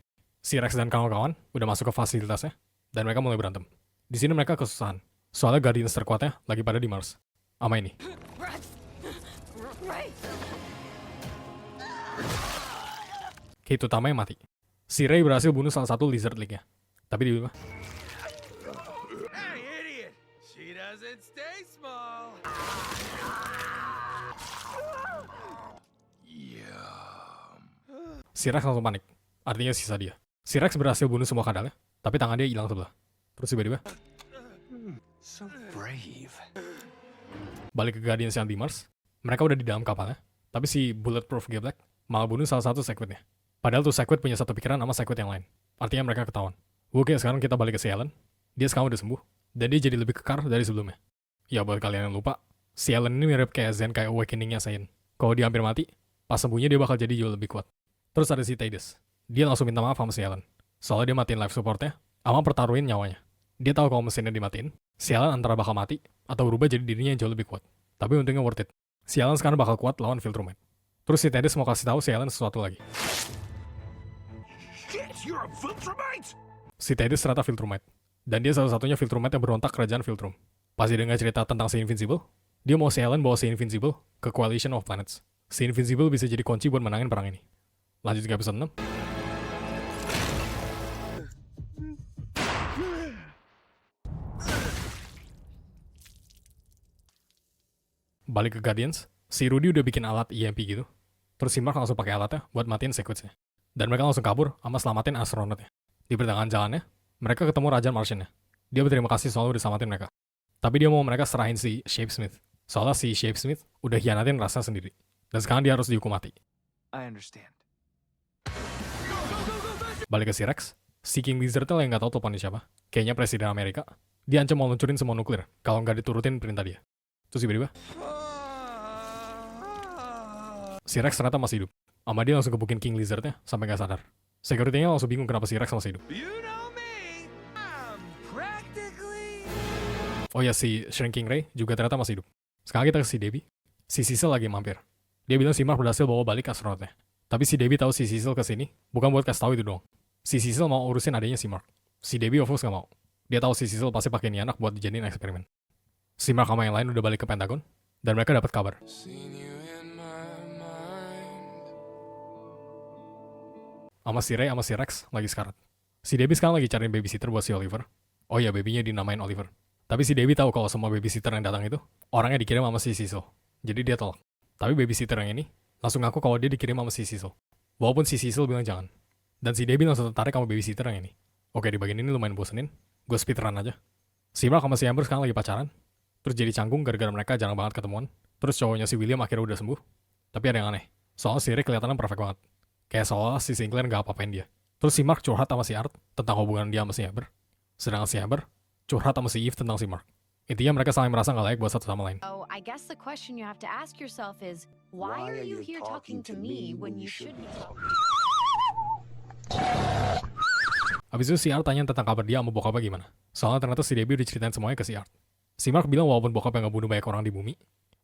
Si Rex dan kawan-kawan udah masuk ke fasilitasnya, dan mereka mulai berantem. Di sini mereka kesusahan, soalnya Guardians terkuatnya lagi pada di Mars. Sama ini. Kate utamanya mati. Si Ray berhasil bunuh salah satu Lizard Lake-nya. Tapi di mana? Hey, idiot! She doesn't stay small. Si Rex langsung panik. Artinya sisa dia. Si Rex berhasil bunuh semua kadalnya, tapi tangan dia hilang sebelah. Terus tiba-tiba So brave. balik ke Guardians yang di Mars. Mereka udah di dalam kapalnya, tapi si Bulletproof Black malah bunuh salah satu Sequid-nya. Padahal tuh Sequid punya satu pikiran sama Sequid yang lain. Artinya mereka ketahuan. Oke, sekarang kita balik ke si Alan. Dia sekarang udah sembuh, dan dia jadi lebih kekar dari sebelumnya. Ya buat kalian yang lupa, si Alan ini mirip kayak Zenkai Awakening-nya Saiyan. Kalau dia hampir mati, pas sembuhnya dia bakal jadi jauh lebih kuat. Terus ada si Tidus. Dia langsung minta maaf sama si Alan. Soalnya dia matiin life support-nya, sama pertaruhin nyawanya. Dia tahu kalau mesinnya dimatiin, si Alan antara bakal mati, atau berubah jadi dirinya yang jauh lebih kuat. Tapi untungnya worth it. Si Alan sekarang bakal kuat lawan Viltrumite. Terus si Tidus mau kasih tahu si Alan sesuatu lagi. Si Tidus ternyata Viltrumite. Dan dia satu-satunya Viltrumite yang berontak kerajaan Viltrum. Pas dia dengar cerita tentang si Invincible, dia mau si Alan bawa si Invincible ke Coalition of Planets. Si Invincible bisa jadi kunci buat menangin perang ini. Lanjut ke episode 6. Balik ke Guardians, si Rudy udah bikin alat EMP gitu. Terus si Mark langsung pakai alatnya buat matiin Sequids-nya. Dan mereka langsung kabur sama selamatin astronotnya. Di pertengahan jalannya, mereka ketemu Raja Martian-nya. Dia berterima kasih soalnya udah selamatin mereka. Tapi dia mau mereka serahin si Shapesmith. Soalnya si Shapesmith udah hianatin rasanya sendiri. Dan sekarang dia harus dihukum mati. I understand. Balik ke si Rex, si King Lizard-nya yang gak tau teleponnya siapa. Kayaknya Presiden Amerika. Dia ancam mau luncurin semua nuklir kalau nggak diturutin perintah dia. Terus tiba-tiba si Rex ternyata masih hidup. Sama dia langsung gebukin King Lizard-nya sampai gak sadar. Security-nya langsung bingung kenapa si Rex masih hidup. You know me. I'm practically... Oh ya, si Shrinking Ray juga ternyata masih hidup. Sekarang kita ke si Debbie. Si Cecil lagi mampir. Dia bilang si Mark berhasil bawa balik astronotnya. Tapi si Debbie tahu si Cecil kesini bukan buat kasih tahu itu doang. Si Cecil mau urusin adanya si Mark. Si Debbie of course gak mau. Dia tahu si Cecil pasti pakai ini anak buat dijadiin eksperimen. Si Mark sama yang lain udah balik ke Pentagon, dan mereka dapat kabar. Sama si Ray sama si Rex lagi sekarat. Si Debbie sekarang lagi cariin babysitter buat si Oliver. Oh iya, babynya dinamain Oliver. Tapi si Debbie tahu kalau semua babysitter yang datang itu orangnya dikirim sama si Cecil. Jadi dia tolak. Tapi babysitter yang ini langsung ngaku kalau dia dikirim sama si Cecil. Walaupun si Cecil bilang jangan. Dan si Debbie langsung tertarik sama babysitter yang ini. Oke, di bagian ini lumayan bosenin. Gue speedrun aja. Si Mark sama si Amber sekarang lagi pacaran. Terus jadi canggung gara-gara mereka jarang banget ketemuan. Terus cowoknya si William akhirnya udah sembuh. Tapi ada yang aneh. Soalnya si Rick kelihatannya perfect banget. Kayak seolah si Sinclair gak apa-apain dia. Terus si Mark curhat sama si Art tentang hubungan dia sama si Amber. Sedangkan si Amber curhat sama si Eve tentang si Mark. Intinya mereka saling merasa gak layak buat satu sama lain. Oh, I guess the question you have to ask yourself is, why are you here talking to me when you should be talking? Habis itu si Art tanya tentang kabar dia sama bokapnya gimana. Soalnya ternyata si Debbie udah ceritain semuanya ke si Art. Si Mark bilang walaupun bokapnya ngebunuh banyak orang di bumi,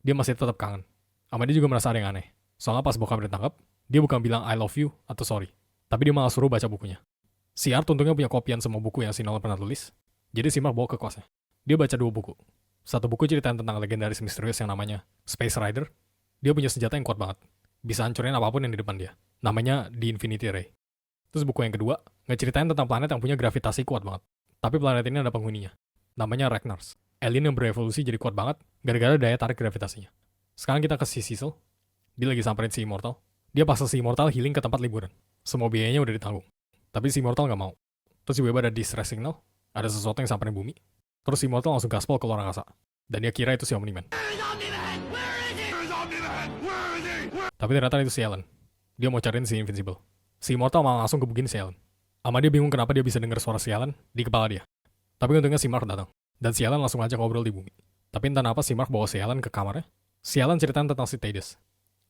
dia masih tetap kangen. Sama dia juga merasa ada yang aneh. Soalnya pas bokapnya ditangkap, dia bukan bilang I love you atau sorry. Tapi dia malah suruh baca bukunya. Si Art untungnya punya kopian semua buku yang si Nolan pernah tulis. Jadi si Mark bawa ke kosnya. Dia baca 2 buku. Satu buku ceritain tentang legendaris misterius yang namanya Space Rider. Dia punya senjata yang kuat banget. Bisa hancurin apapun yang di depan dia. Namanya The Infinity Ray. Terus buku yang kedua, ngeceritain tentang planet yang punya gravitasi kuat banget. Tapi planet ini ada penghuninya. Namanya Ragnarsson. Alien yang berevolusi jadi kuat banget gara-gara daya tarik gravitasinya. Sekarang kita ke si Cecil. Dia lagi samperin si Immortal. Dia paksa si Immortal healing ke tempat liburan. Semua biayanya udah ditanggung. Tapi si Immortal gak mau. Terus tiba-tiba ada distress signal. Ada sesuatu yang samperin bumi. Terus si Immortal langsung gaspol ke luar angkasa. Dan dia kira itu si Omni-Man. Tapi ternyata itu si Alan. Dia mau cariin si Invincible. Si Immortal malah langsung gebugin si Alan. Ama dia bingung kenapa dia bisa dengar suara si Alan di kepala dia. Tapi untungnya si Mark datang. Dan si Alan langsung ajak ngobrol di bumi. Tapi entah kenapa si Mark bawa si Alan ke kamarnya. Si Alan ceritain tentang si Thaddeus.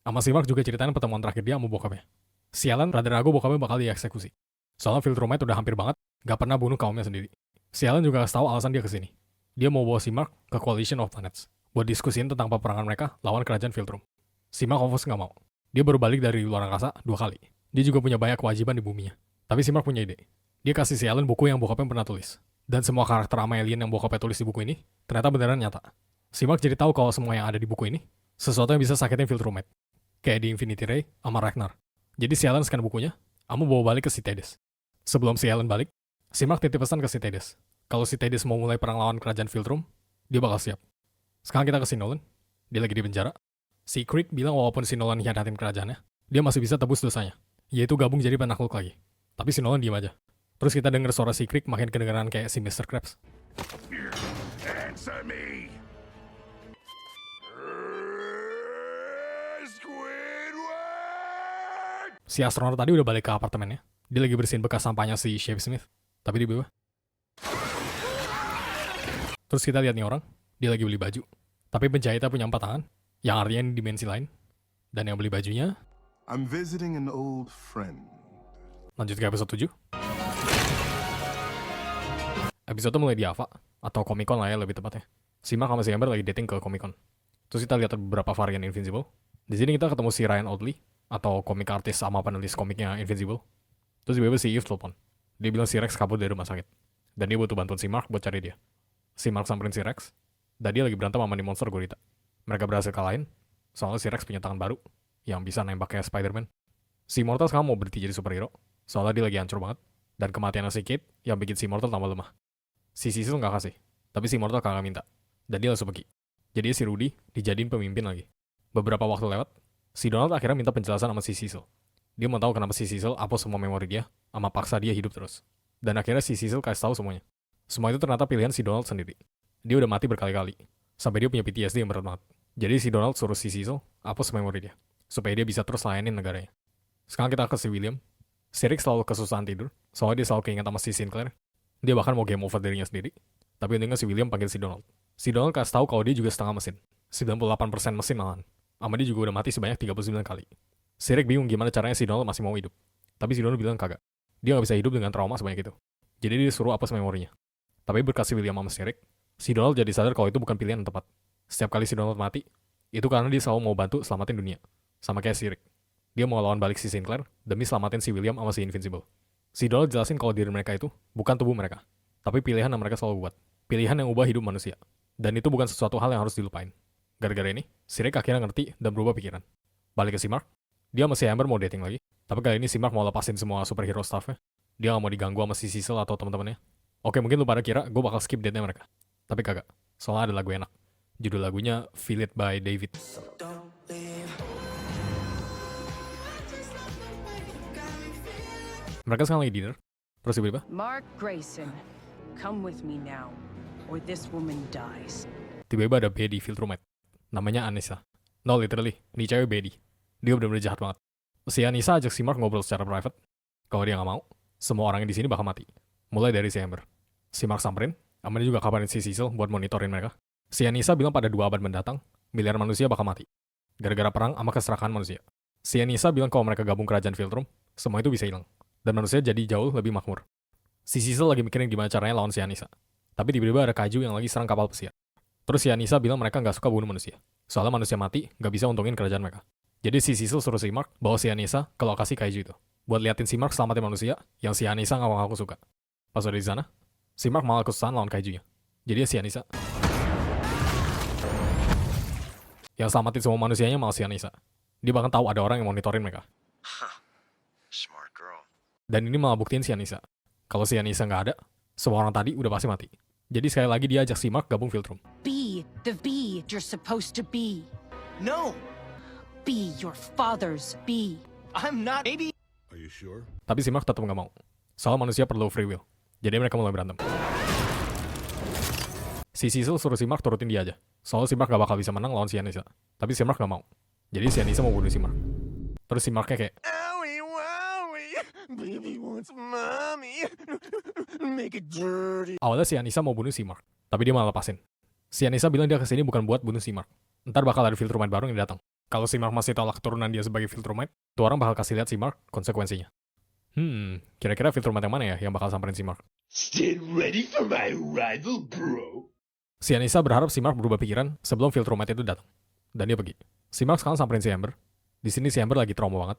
Ama si Mark juga ceritain pertemuan terakhir dia sama bokapnya. Si Alan rada ragu bokapnya bakal dieksekusi. Soalnya Viltrumite udah hampir banget gak pernah bunuh kaumnya sendiri. Si Alan juga kasih tahu alasan dia kesini. Dia mau bawa si Mark ke Coalition of Planets buat diskusin tentang peperangan mereka lawan kerajaan Viltrum. Si Mark of course gak mau. Dia baru balik dari luar angkasa 2 kali. Dia juga punya banyak kewajiban di buminya. Tapi si Mark punya ide. Dia kasih si Alan buku yang bokapnya pernah tulis. Dan semua karakter ama alien yang bokapnya tulis di buku ini ternyata beneran nyata. Si Mark jadi tahu kalau semua yang ada di buku ini sesuatu yang bisa sakitin Viltrumite. Kayak di Infinity Ray sama Ragnar. Jadi si Alan scan bukunya, Amu bawa balik ke si Thaddeus. Sebelum si Alan balik, si Mark titip pesan ke si Thaddeus. Kalau si Thaddeus mau mulai perang lawan kerajaan Viltrum, dia bakal siap. Sekarang kita ke si Nolan. Dia lagi di penjara. Si Krieg bilang walaupun si Nolan hianatin kerajaannya, dia masih bisa tebus dosanya, yaitu gabung jadi penakluk lagi. Tapi si Nolan diem aja. Terus kita denger suara si Krieg makin kedengeran kayak si Mr. Krabs. Answer me. Squidward! Si astronot tadi udah balik ke apartemennya. Dia lagi bersihin bekas sampahnya si Shave Smith. Tapi di bawah. Terus kita lihat nih orang. Dia lagi beli baju. Tapi penjahitnya punya 4 tangan. Yang artinya ini dimensi lain. Dan yang beli bajunya... I'm visiting an old friend. Lanjut ke episode 7. Episode mulai di Ava. Atau Comic Con lah ya lebih tepatnya. Si Mark sama si Amber lagi dating ke Comic Con. Terus kita lihat beberapa varian Invincible. Di sini kita ketemu si Ryan Otley. Atau komik artis sama penulis komiknya Invincible. Terus tiba-tiba si Eve telepon. Dia bilang si Rex kabur dari rumah sakit. Dan dia butuh bantuan si Mark buat cari dia. Si Mark samperin si Rex. Dan dia lagi berantem sama monster gurita. Mereka berhasil kalahin. Soalnya si Rex punya tangan baru. Yang bisa nembak kayak Spider-Man. Si Immortal sekarang mau berhenti jadi superhero. Soalnya dia lagi hancur banget. Dan kematian si Kate yang bikin si Immortal tambah lemah. Si Cecil nggak kasih. Tapi si Immortal kagak minta. Dan dia langsung pergi. Jadi si Rudy dijadiin pemimpin lagi. Beberapa waktu lewat. Si Donald akhirnya minta penjelasan sama si Cecil. Dia mau tahu kenapa si Cecil hapus semua memori dia, sama paksa dia hidup terus. Dan akhirnya si Cecil kasih tahu semuanya. Semua itu ternyata pilihan si Donald sendiri. Dia udah mati berkali-kali, sampai dia punya PTSD yang berat banget. Jadi si Donald suruh si Cecil hapus memori dia, supaya dia bisa terus layanin negaranya. Sekarang kita ke si William. Si Rick selalu kesusahan tidur, soalnya dia selalu keinget sama si Sinclair. Dia bahkan mau game over dirinya sendiri. Tapi untungnya si William panggil si Donald. Si Donald kasih tahu kalau dia juga setengah mesin. 98% mesin malahan. Sama dia juga udah mati sebanyak 39 kali. Si Rick bingung gimana caranya si Donald masih mau hidup. Tapi si Donald bilang kagak. Dia gak bisa hidup dengan trauma sebanyak itu. Jadi dia suruh hapus memorinya. Tapi berkat si William sama si Rick, si Donald jadi sadar kalau itu bukan pilihan yang tepat. Setiap kali si Donald mati, itu karena dia selalu mau bantu selamatin dunia. Sama kayak si Rick. Dia mau lawan balik si Sinclair demi selamatin si William sama si Invincible. Si Donald jelasin kalau diri mereka itu bukan tubuh mereka. Tapi pilihan yang mereka selalu buat. Pilihan yang ubah hidup manusia. Dan itu bukan sesuatu hal yang harus dilupain. Gara-gara ini, si Rick akhirnya ngerti dan berubah pikiran. Balik ke si Mark. Dia sama si Amber mau dating lagi. Tapi kali ini si Mark mau lepasin semua superhero staffnya. Dia gak mau diganggu sama si Cecil atau teman-temannya. Oke, mungkin lu pada kira gue bakal skip date-nya mereka. Tapi kagak. Soalnya ada lagu enak. Judul lagunya Feel It by David. Mereka sekarang lagi dinner. Terus tiba-tiba Mark Grayson, come with me now, or this woman dies. Tiba-tiba ada Betty Viltrumite. Namanya Anissa. No, literally. Ini cewek Betty. Dia bener-bener jahat banget. Si Anissa ajak si Mark ngobrol secara private. Kalau dia gak mau, semua orang yang di sini bakal mati. Mulai dari si Amber. Si Mark samperin, Amber juga kabarin si Cecil buat monitorin mereka. Si Anissa bilang pada 2 abad mendatang, miliar manusia bakal mati. Gara-gara perang sama keserakahan manusia. Si Anissa bilang kalau mereka gabung kerajaan Viltrum, semua itu bisa hilang. Dan manusia jadi jauh lebih makmur. Si Cecil lagi mikirin gimana caranya lawan si Anissa. Tapi tiba-tiba ada kaiju yang lagi serang kapal pesiar. Terus si Anissa bilang mereka gak suka bunuh manusia. Soalnya manusia mati gak bisa untungin kerajaan mereka. Jadi si Cecil suruh si Mark bawa si Anissa ke lokasi kaiju itu. Buat liatin si Mark selamatin manusia yang si Anissa gak ngaku suka. Pas udah di sana, si Mark malah kesusahan lawan kaijunya. Jadi si Anissa yang selamatin semua manusianya malah si Anissa. Dia bahkan tahu ada orang yang monitorin mereka. Smart girl. Dan ini malah buktiin si Anissa. Kalau si Anissa nggak ada, semua orang tadi udah pasti mati. Jadi sekali lagi dia ajak si Mark gabung Viltrum. Be the bee you're supposed to be. No, Be your father's bee. I'm not. Maybe. Are you sure? Tapi si Mark tetap nggak mau. Soal manusia perlu free will. Jadi mereka mulai berantem. Si Cecil suruh si Mark turutin dia aja. Soalnya si Mark gak bakal bisa menang lawan si Anissa. Tapi si Mark gak mau. Jadi si Anissa mau bunuh si Mark. Terus si Marknya kayak, Owie, wowie. Baby wants mommy. Make it dirty. awalnya si Anissa mau bunuh si Mark. Tapi dia malah lepasin. Si Anissa bilang dia kesini bukan buat bunuh si Mark. Ntar bakal ada field roommate baru yang datang. Kalau si Mark masih tolak keturunan dia sebagai field roommate, tuh orang bakal kasih lihat si Mark konsekuensinya. Kira-kira field roommate yang mana ya yang bakal samperin si Mark? Stand ready for my arrival, bro. Si Anissa berharap si Mark berubah pikiran sebelum field roommate itu datang. Dan dia pergi. Si Mark sekarang samperin si Amber. Di sini si Amber lagi trauma banget.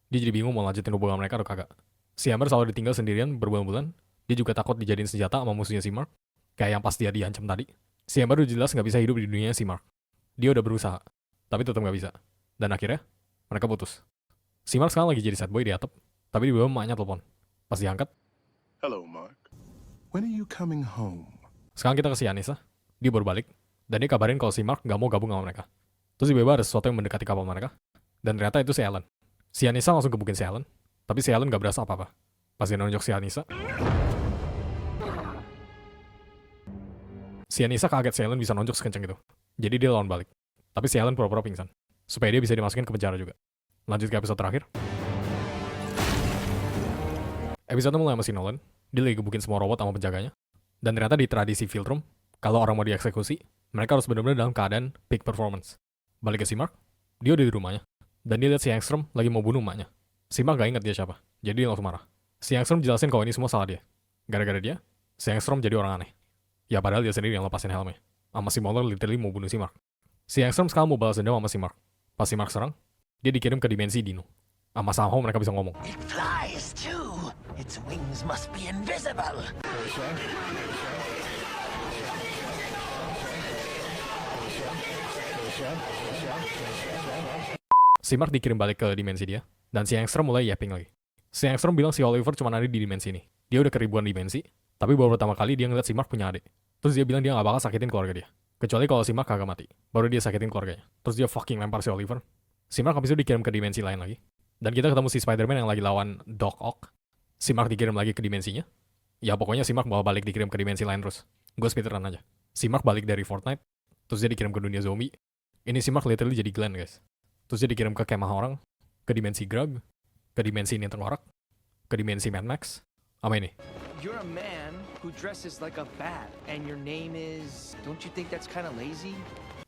Dia jadi bingung mau lanjutin hubungan mereka atau kagak. Si Amber selalu ditinggal sendirian berbulan-bulan. Dia juga takut dijadiin senjata sama musuhnya si Mark. Kayak yang pas dia diancam tadi. Si Amber udah jelas gak bisa hidup di dunia si Mark. Dia udah berusaha. Tapi tetap gak bisa. Dan akhirnya, mereka putus. Si Mark sekarang lagi jadi sad boy di atap. Tapi tiba-tiba emaknya telepon. Pas diangkat, Hello, Mark. When are you coming home? sekarang kita ke si Anissa. Dia baru balik. Dan dia kabarin kalau si Mark gak mau gabung sama mereka. Terus tiba-tiba ada sesuatu yang mendekati kapal mereka. Dan ternyata itu si Alan. Si Anissa langsung gebukin si Alan. Tapi si Alan gak berasa apa-apa. Pas dia nonjok si Anissa, kaget si Alan bisa nonjok sekencang itu. Jadi dia lawan balik. Tapi si Alan pura-pura pingsan. Supaya dia bisa dimasukin ke penjara juga. Lanjut ke episode terakhir. Episode mulai sama si Nolan. Dia lagi gebukin semua robot sama penjaganya. Dan ternyata di tradisi field room, kalau orang mau dieksekusi, mereka harus benar-benar dalam keadaan peak performance. Balik ke si Mark, dia udah di rumahnya. Dan dia lihat si Angstrom lagi mau bunuh emaknya. Si Mark gak ingat dia siapa, jadi dia langsung marah. Si Angstrom jelasin kalau ini semua salah dia. Gara-gara dia, si Angstrom jadi orang aneh. Ya padahal dia sendiri yang lepasin helmnya. Sama si Mauler literally mau bunuh si Mark. Si Angstrom sekarang mau balas dendam sama si Mark. Pas si Mark serang, dia dikirim ke dimensi Dino. Sama somehow mereka bisa ngomong. It flies too. Its wings must be invisible. Si Mark dikirim balik ke dimensi dia, dan si Angstrom mulai yapping lagi. Si Angstrom bilang si Oliver cuma ada di dimensi ini. Dia udah keribuan dimensi, tapi baru pertama kali dia ngeliat si Mark punya adik. Terus dia bilang dia gak bakal sakitin keluarga dia. Kecuali kalau si Mark kagak mati, baru dia sakitin keluarganya. Terus dia fucking lempar si Oliver. Si Mark habis itu dikirim ke dimensi lain lagi. Dan kita ketemu si Spider-Man yang lagi lawan Doc Ock. Si Mark dikirim lagi ke dimensinya. Ya pokoknya si Mark bawa balik dikirim ke dimensi lain terus. Gue speedrun aja. Si Mark balik dari Fortnite, terus dia dikirim ke dunia zombie. Ini si Mark literally jadi Glenn guys. Terus dia dikirim ke kemah orang, ke dimensi Grug, ke dimensi ini tengkorak, ke dimensi Mad Max, sama ini. You're a man who dresses like a bat, and your name is... Don't you think that's kind of lazy?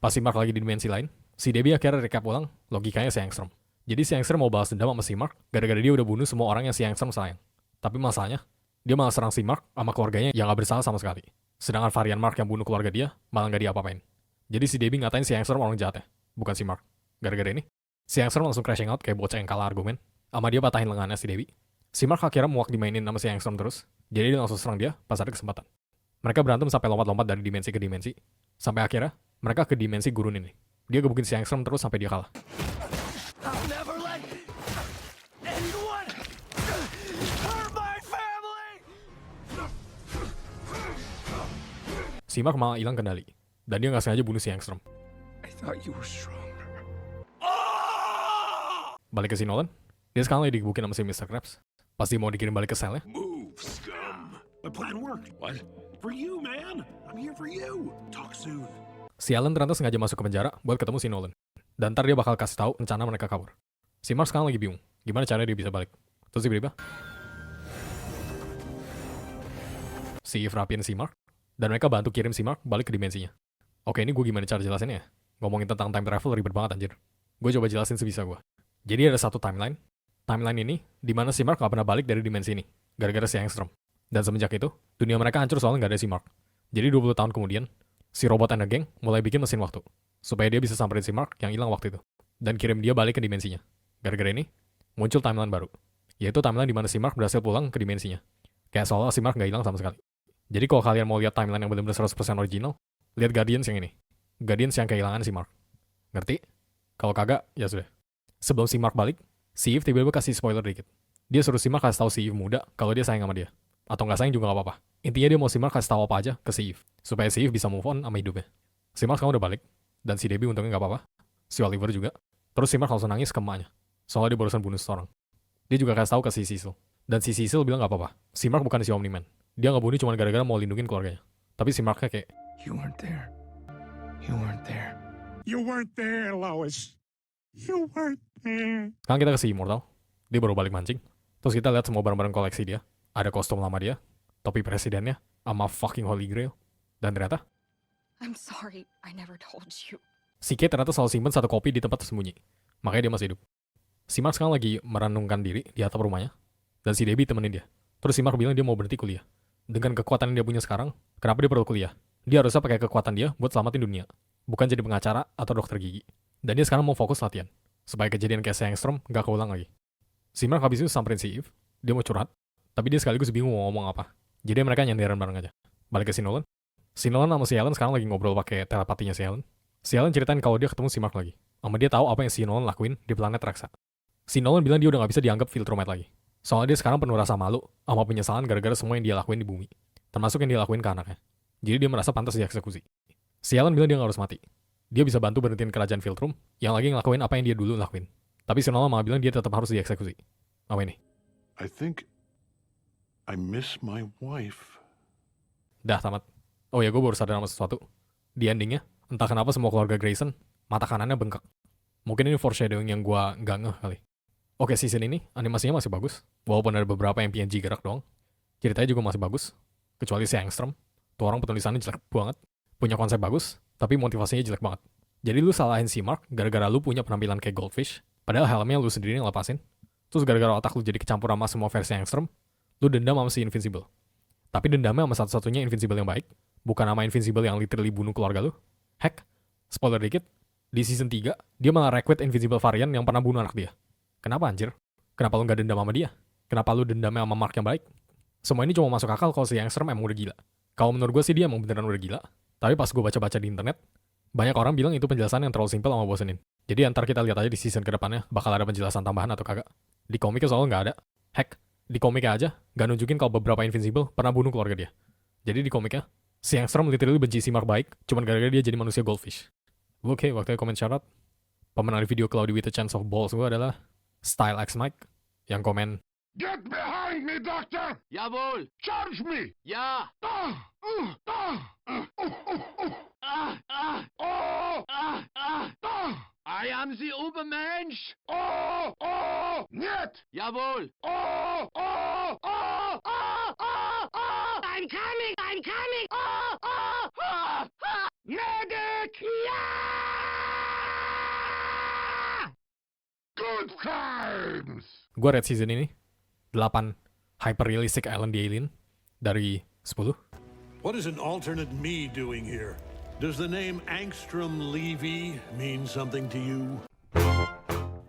Pas si Mark lagi di dimensi lain, si Debbie akhirnya recap ulang logikanya si Angstrom. Jadi si Angstrom mau balas dendam sama si Mark, gara-gara dia udah bunuh semua orang yang si Angstrom sayang. Tapi masalahnya, dia malah serang si Mark sama keluarganya yang gak bersalah sama sekali. Sedangkan varian Mark yang bunuh keluarga dia, malah gak diapa-apain. Jadi si Debbie ngatain si Angstrom orang jahat ya, bukan si Mark. Gara-gara ini, si Angstrom langsung crashing out kayak bocah yang kalah argumen. Sama dia patahin lengannya si Debbie. Si Mark akhirnya muak dimainin sama si Angstrom terus. Jadi dia langsung serang dia pas ada kesempatan. Mereka berantem sampai lompat-lompat dari dimensi ke dimensi. Sampai akhirnya, mereka ke dimensi gurun ini. Dia gebukin si Angstrom terus sampai dia kalah. I'll never let anyone hurt my family! Si Mark malah hilang kendali. Dan dia gak sengaja bunuh si Angstrom. I thought you were stronger. Balik ke si Nolan, dia sekarang lagi digebukin sama si Mr. Krabs. Pas dia mau dikirim balik ke selnya, Move, scum. My plan worked. What? For you, man. I'm here for you. Talk soon. si Alan ternyata sengaja masuk ke penjara buat ketemu si Nolan. Dan ntar dia bakal kasih tahu rencana mereka kabur. Si Mark sekarang lagi bingung, gimana caranya dia bisa balik. Terus tiba-tiba, si Eve rapiin si Mark, dan mereka bantu kirim si Mark balik ke dimensinya. Oke, ini gue gimana cara jelasinnya ya? Ngomongin tentang time travel ribet banget anjir. Gue coba jelasin sebisa gue. Jadi ada satu timeline. Timeline ini, dimana si Mark gak pernah balik dari dimensi ini. Gara-gara si Angstrom. Dan semenjak itu, dunia mereka hancur soalnya gak ada si Mark. Jadi 20 tahun kemudian, si Robot and the Gang mulai bikin mesin waktu. Supaya dia bisa samperin si Mark yang hilang waktu itu. Dan kirim dia balik ke dimensinya. Gara-gara ini, muncul timeline baru. Yaitu timeline dimana si Mark berhasil pulang ke dimensinya. Kayak seolah si Mark gak hilang sama sekali. Jadi kalau kalian mau lihat timeline yang benar-benar 100% original, lihat Guardians yang ini. Guardians yang kehilangan si Mark. Ngerti? Kalau kagak, ya sudah. Sebelum si Mark balik, si Eve tiba-tiba kasih spoiler dikit. Dia suruh si Mark kasih tahu si Eve muda kalau dia sayang sama dia. Atau nggak sayang juga nggak apa-apa. Intinya dia mau si Mark kasih tahu apa aja ke si Eve. Supaya si Eve bisa move on sama hidupnya. Si Mark sekarang udah balik. Dan si Debbie untungnya nggak apa-apa. Si Oliver juga. Terus si Mark langsung nangis ke emaknya. Soalnya dia barusan bunuh seseorang. Dia juga kasih tahu ke si Cecil. Dan si Cecil bilang nggak apa-apa. Si Mark bukan si Omni-Man. Dia nggak bunuh cuma gara-gara mau lindungin keluarganya. Tapi si Marknya kayak, You weren't there. You weren't there. You weren't there, Lois. You weren't there. Sekarang kita ke si Immortal. Dia baru balik mancing. Terus kita lihat semua barang-barang koleksi dia. Ada kostum lama dia, topi presidennya, sama fucking Holy Grail. Dan ternyata, I'm sorry, I never told you. si Kate ternyata selalu simpen satu kopi di tempat tersembunyi. Makanya dia masih hidup. Si Mark sekarang lagi merenungkan diri di atap rumahnya. Dan si Debbie temenin dia. Terus si Mark bilang dia mau berhenti kuliah. Dengan kekuatan yang dia punya sekarang, kenapa dia perlu kuliah? Dia harusnya pakai kekuatan dia buat selamatin dunia. Bukan jadi pengacara atau dokter gigi. Dan dia sekarang mau fokus latihan. Supaya kejadian kayak Sangstrom gak keulang lagi. Si Mark habis itu samperin si Eve. Dia mau curhat. Tapi dia sekaligus bingung mau ngomong apa. Jadi mereka nyandaran bareng aja. Balik ke si Nolan. Si Nolan sama si Alan sekarang lagi ngobrol pakai telepatinya si Alan. Si Alan ceritain kalau dia ketemu si Mark lagi. Sama dia tahu apa yang si Nolan lakuin di planet Raksa. Si Nolan bilang dia udah gak bisa dianggap Viltrumite lagi. Soalnya dia sekarang penuh rasa malu sama penyesalan gara-gara semua yang dia lakuin di bumi. Termasuk yang dia lakuin ke anaknya. Jadi dia merasa pantas dieksekusi. Si Alan bilang dia gak harus mati. Dia bisa bantu berhentiin kerajaan Viltrum yang lagi ngelakuin apa yang dia dulu lakuin. Tapi si Nolan malah bilang dia tetap harus dieksekusi. Apa ini? I think I miss my wife. Dah tamat. Oh ya, gue baru sadar sama sesuatu. Di endingnya, entah kenapa semua keluarga Grayson, mata kanannya bengkak. Mungkin ini foreshadowing yang gue gak ngeh kali. Oke, season ini animasinya masih bagus. Walaupun ada beberapa yang PNG gerak doang. Ceritanya juga masih bagus. Kecuali si Angstrom. Tuh orang penulisannya jelek banget. Punya konsep bagus, tapi motivasinya jelek banget. Jadi lu salahin si Mark gara-gara lu punya penampilan kayak Goldfish. Padahal helmnya lu sendiri yang lepasin. Terus gara-gara otak lu jadi kecampur sama semua versi Angstrom, lu dendam sama si Invincible. Tapi dendamnya sama satu-satunya Invincible yang baik, bukan sama Invincible yang literally bunuh keluarga lu. Heck, spoiler dikit, di season 3, dia malah recruit Invincible varian yang pernah bunuh anak dia. Kenapa anjir? Kenapa lu gak dendam sama dia? Kenapa lu dendamnya sama Mark yang baik? Semua ini cuma masuk akal kalau si Angstrom emang udah gila. Kalau menurut gue sih dia emang beneran udah gila. Tapi pas gue baca-baca di internet, banyak orang bilang itu penjelasan yang terlalu simpel sama bosenin. Jadi antar kita lihat aja di season kedepannya, bakal ada penjelasan tambahan atau kagak. Di komiknya soalnya nggak ada. Heck, di komiknya aja nggak nunjukin kalau beberapa Invincible pernah bunuh keluarga dia. Jadi di komiknya, si Angstrom literally benci si Mark baik, cuman gara-gara dia jadi manusia Goldfish. Oke, waktunya komen syarat. Pemenang video Cloudy with a Chance of Balls gue adalah Style X Mike, yang komen, Get behind me, Doctor! Jawohl! Charge me! Ja! I am the Übermensch! Niet! Jawohl! I'm coming! I'm coming! Medic! Good times! gue rate season ini 8 hyper realistic Island the Alien dari 10. What is an alternate me doing here? Does the name Angstrom Levy mean something to you?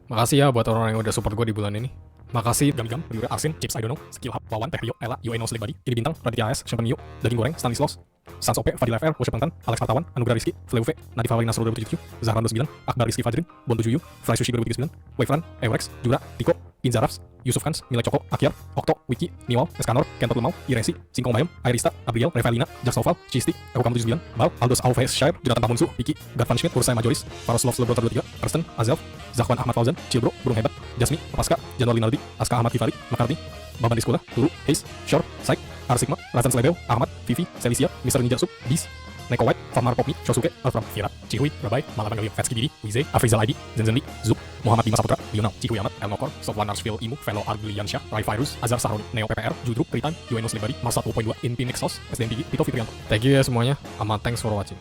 Makasih ya buat orang yang udah support gue di bulan ini. Makasih Gam-Gam, Yura, Arsin, Chips, I don't know, Skill Hub, Wawan, Teh Rio, Ella, UNO Slick Body, Ini Bintang, Raditya AS, Champagne Mio, Daging Goreng, Stanislas, Sans OP, Fadil FR, Worship Mantan, Alex Partawan, Anugerah Rizky, Fleuve, Nadifa Walina Soro 2077, Zahran 29, Akbar Rizky Fadrin, Bon 7U, Fly Sushi 2039, Wavefran, Eurex, Jura, Tiko, Inzarafs, Yusuf Kans, Milek Coko, Akyar, Okto, Wiki, Niwal, Eskanor, Kentot Lemau, Iresi, Singkong Bayam, Airista, Abriel, Revelina, Jax Noval, Cisti, Eko Kamu 79, Bal, Aldous Alves Shire, Jonathan Tamunsu, Piki, Garvan Schmidt, Ursay Majoris, Faroslov Slobrota 23, Karsten, Azelf, Zahwan Ahmad Fauzan, Cilbro, Burung Hebat, Jasmi, Paska, Januar Linaldi, Aska Ahmad Kifari, Makardi, Baban Diskola, Turu, Hayes, Shore, Saik, Arsigma, Razan Slebeo, Ahmad, Vivi, Celicia, Mr. Ninja Sub, Bis, Neko White, Famar Popmi, Shosuke, Alfram, Fiera, Cihui, Rabai, Malaban Galio, Fatski Didi, Wize, Afrizal ID, Zenzenli, Zub, Muhammad Bima Saputra, Lionel, Cihui Ahmad, Elnokor, Sofwan Narsville, Imu, Fellow Argliansyah, Rai Virus, Azhar Sahroni, Neo PPR, Judrup, Pritan, UNO Slick Body, Marsat 2.2, Infinix Sauce, SDM Gigi, Tito Fitrianto. Thank you ya semuanya, sama thanks for watching.